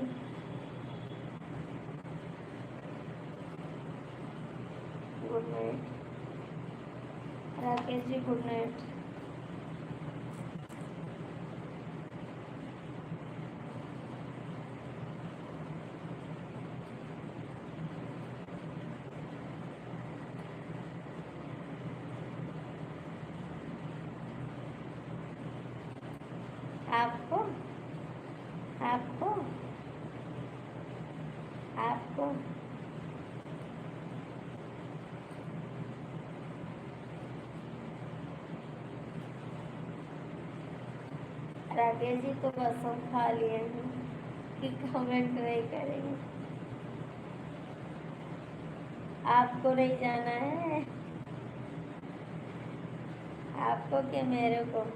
Good night Rakesh ji, good night. आपको आपको आपको राकेश जी तो बस हम खा लिए हैं कि कमेंट नहीं करेंगे। आपको नहीं जाना है, आपको क्या मेरे को?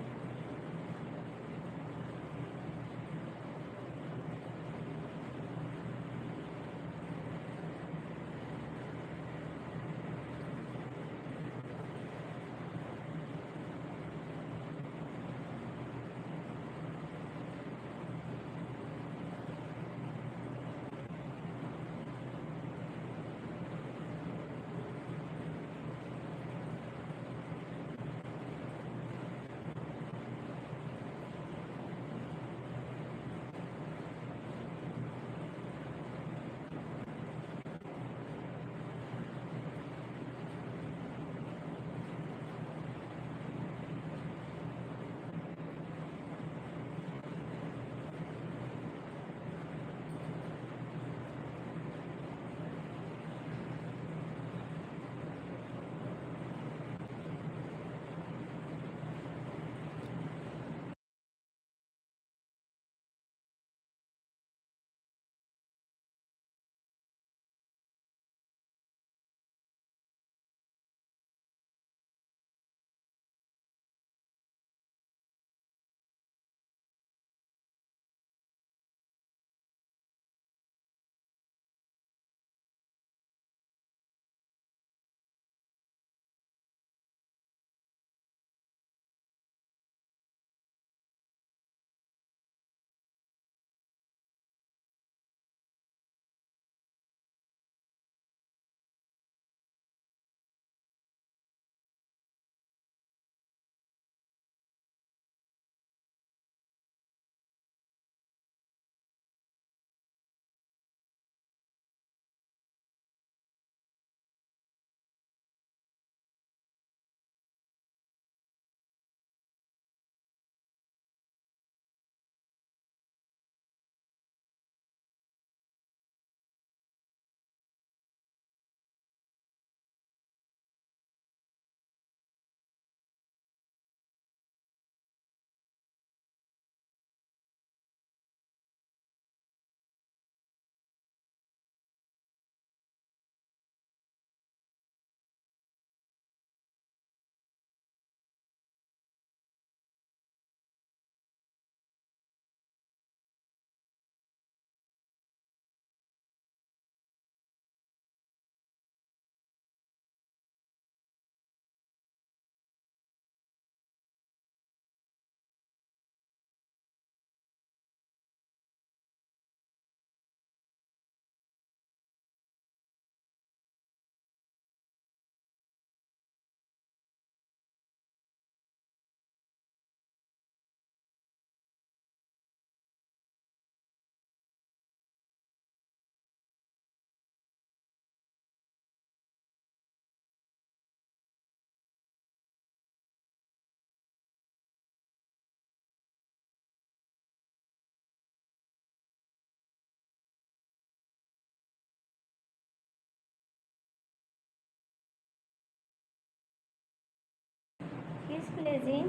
लिए जी?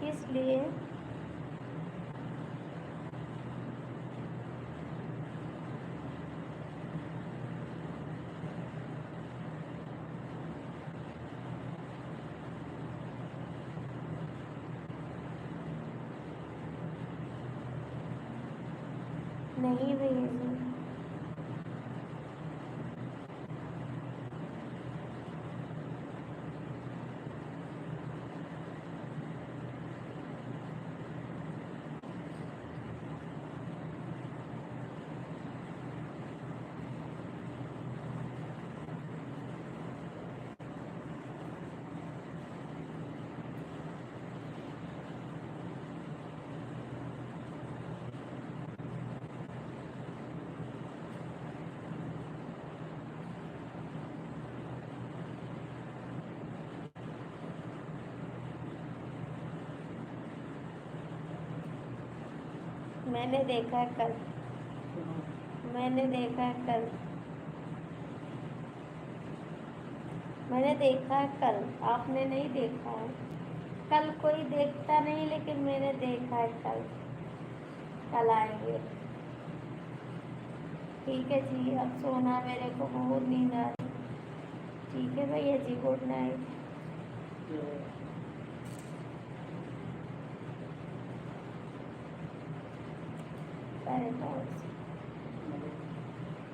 किस लिए? नहीं भैया जी। मैंने देखा है कल। मैंने देखा है कल। मैंने देखा है कल, आपने नहीं देखा है। कल कोई देखता नहीं, लेकिन मैंने देखा है कल। कल आएंगे। ठीक है जी, अब सोना, मेरे को बहुत नींद आ रही। ठीक है भैया जी, गुड नाइट।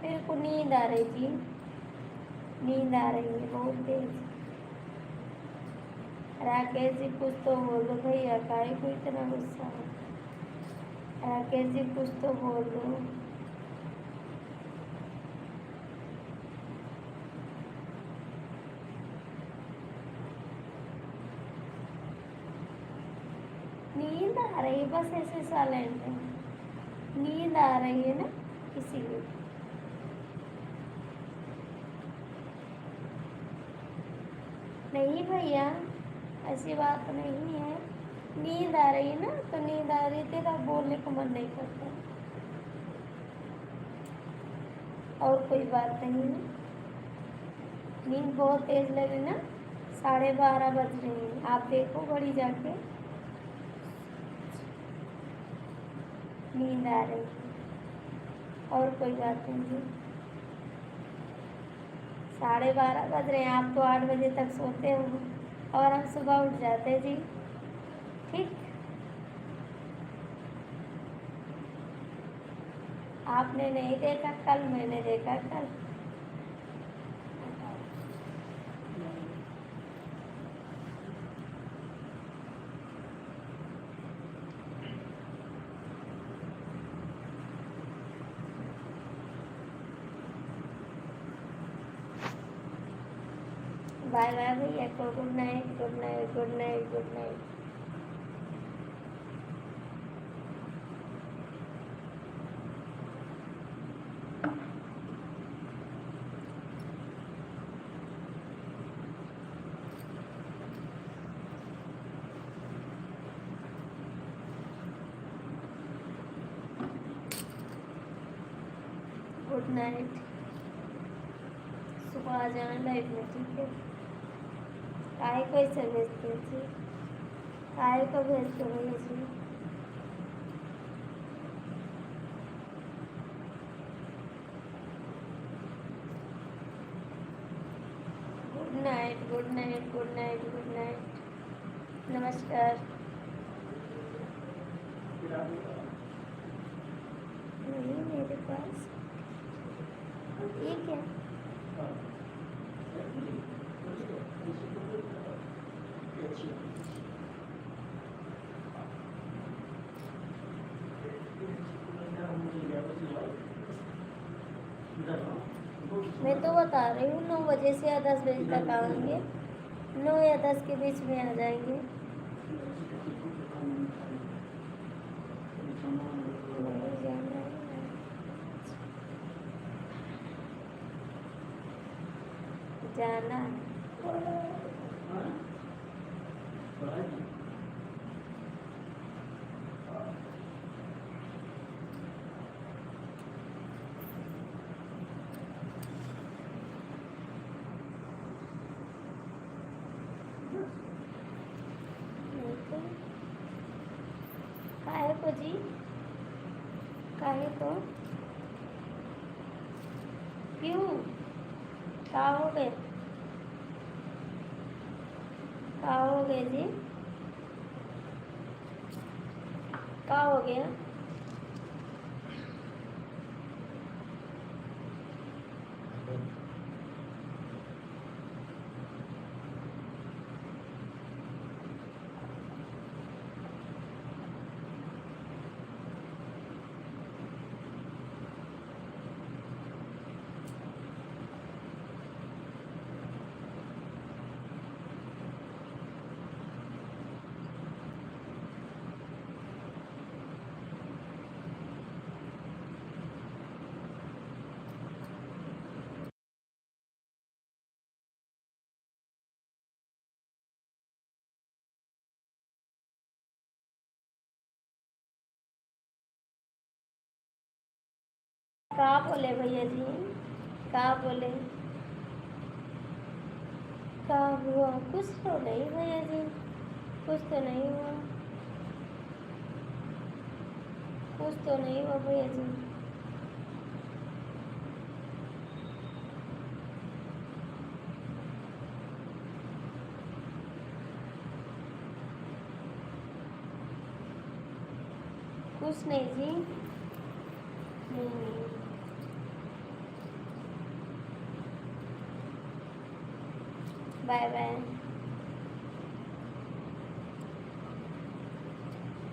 मेरे को नींद आ रही जी, नींद आ रही है बहुत तेज। राकेश जी कुछ तो बोलो भैया, काहे को इतना गुस्सा है? राकेश जी कुछ तो बोल दो। नींद आ रही है, बस ऐसे साइलेंट है। नींद आ रही है ना, इसीलिए। नहीं भैया, ऐसी बात नहीं है। नींद आ रही है ना, तो नींद आ रही थी तो अब बोलने को मन नहीं करता। और कोई बात नहीं है। नींद बहुत तेज लगी ना, 12:30 बज रहे हैं। आप देखो घड़ी जाके, नींद आ रही है। और कोई बात नहीं जी। 12:30 बज रहे हैं, आप तो 8 बजे तक सोते हो और हम सुबह उठ जाते जी। ठीक, आपने नहीं देखा कल, मैंने देखा कल। बाय बाय भैया को, good night, good night, good night, good night. Good night. सुबह आ जाना लाइफ में, ठीक है? काहे को ऐसे भेजते हैं जी? काहे को भेजते हो भैया जी? Good night, good night, good night, good night. नमस्कार। नहीं मेरे पास ये क्या? मैं तो बता रही हूँ 9 बजे से या 10 बजे तक आएंगे। 9 या 10 के बीच में आ जाएंगे। नहीं जाना है। जाना है। हो जी? काहे को? क्यों? क्या हो गया? क्या हो गया जी? क्या हो गया? क्या बोले भैया जी? क्या बोले? क्या हुआ? कुछ तो नहीं भैया जी, कुछ तो नहीं हुआ, कुछ तो नहीं हुआ भैया जी। कुछ नहीं जी, नहीं। Bye bye.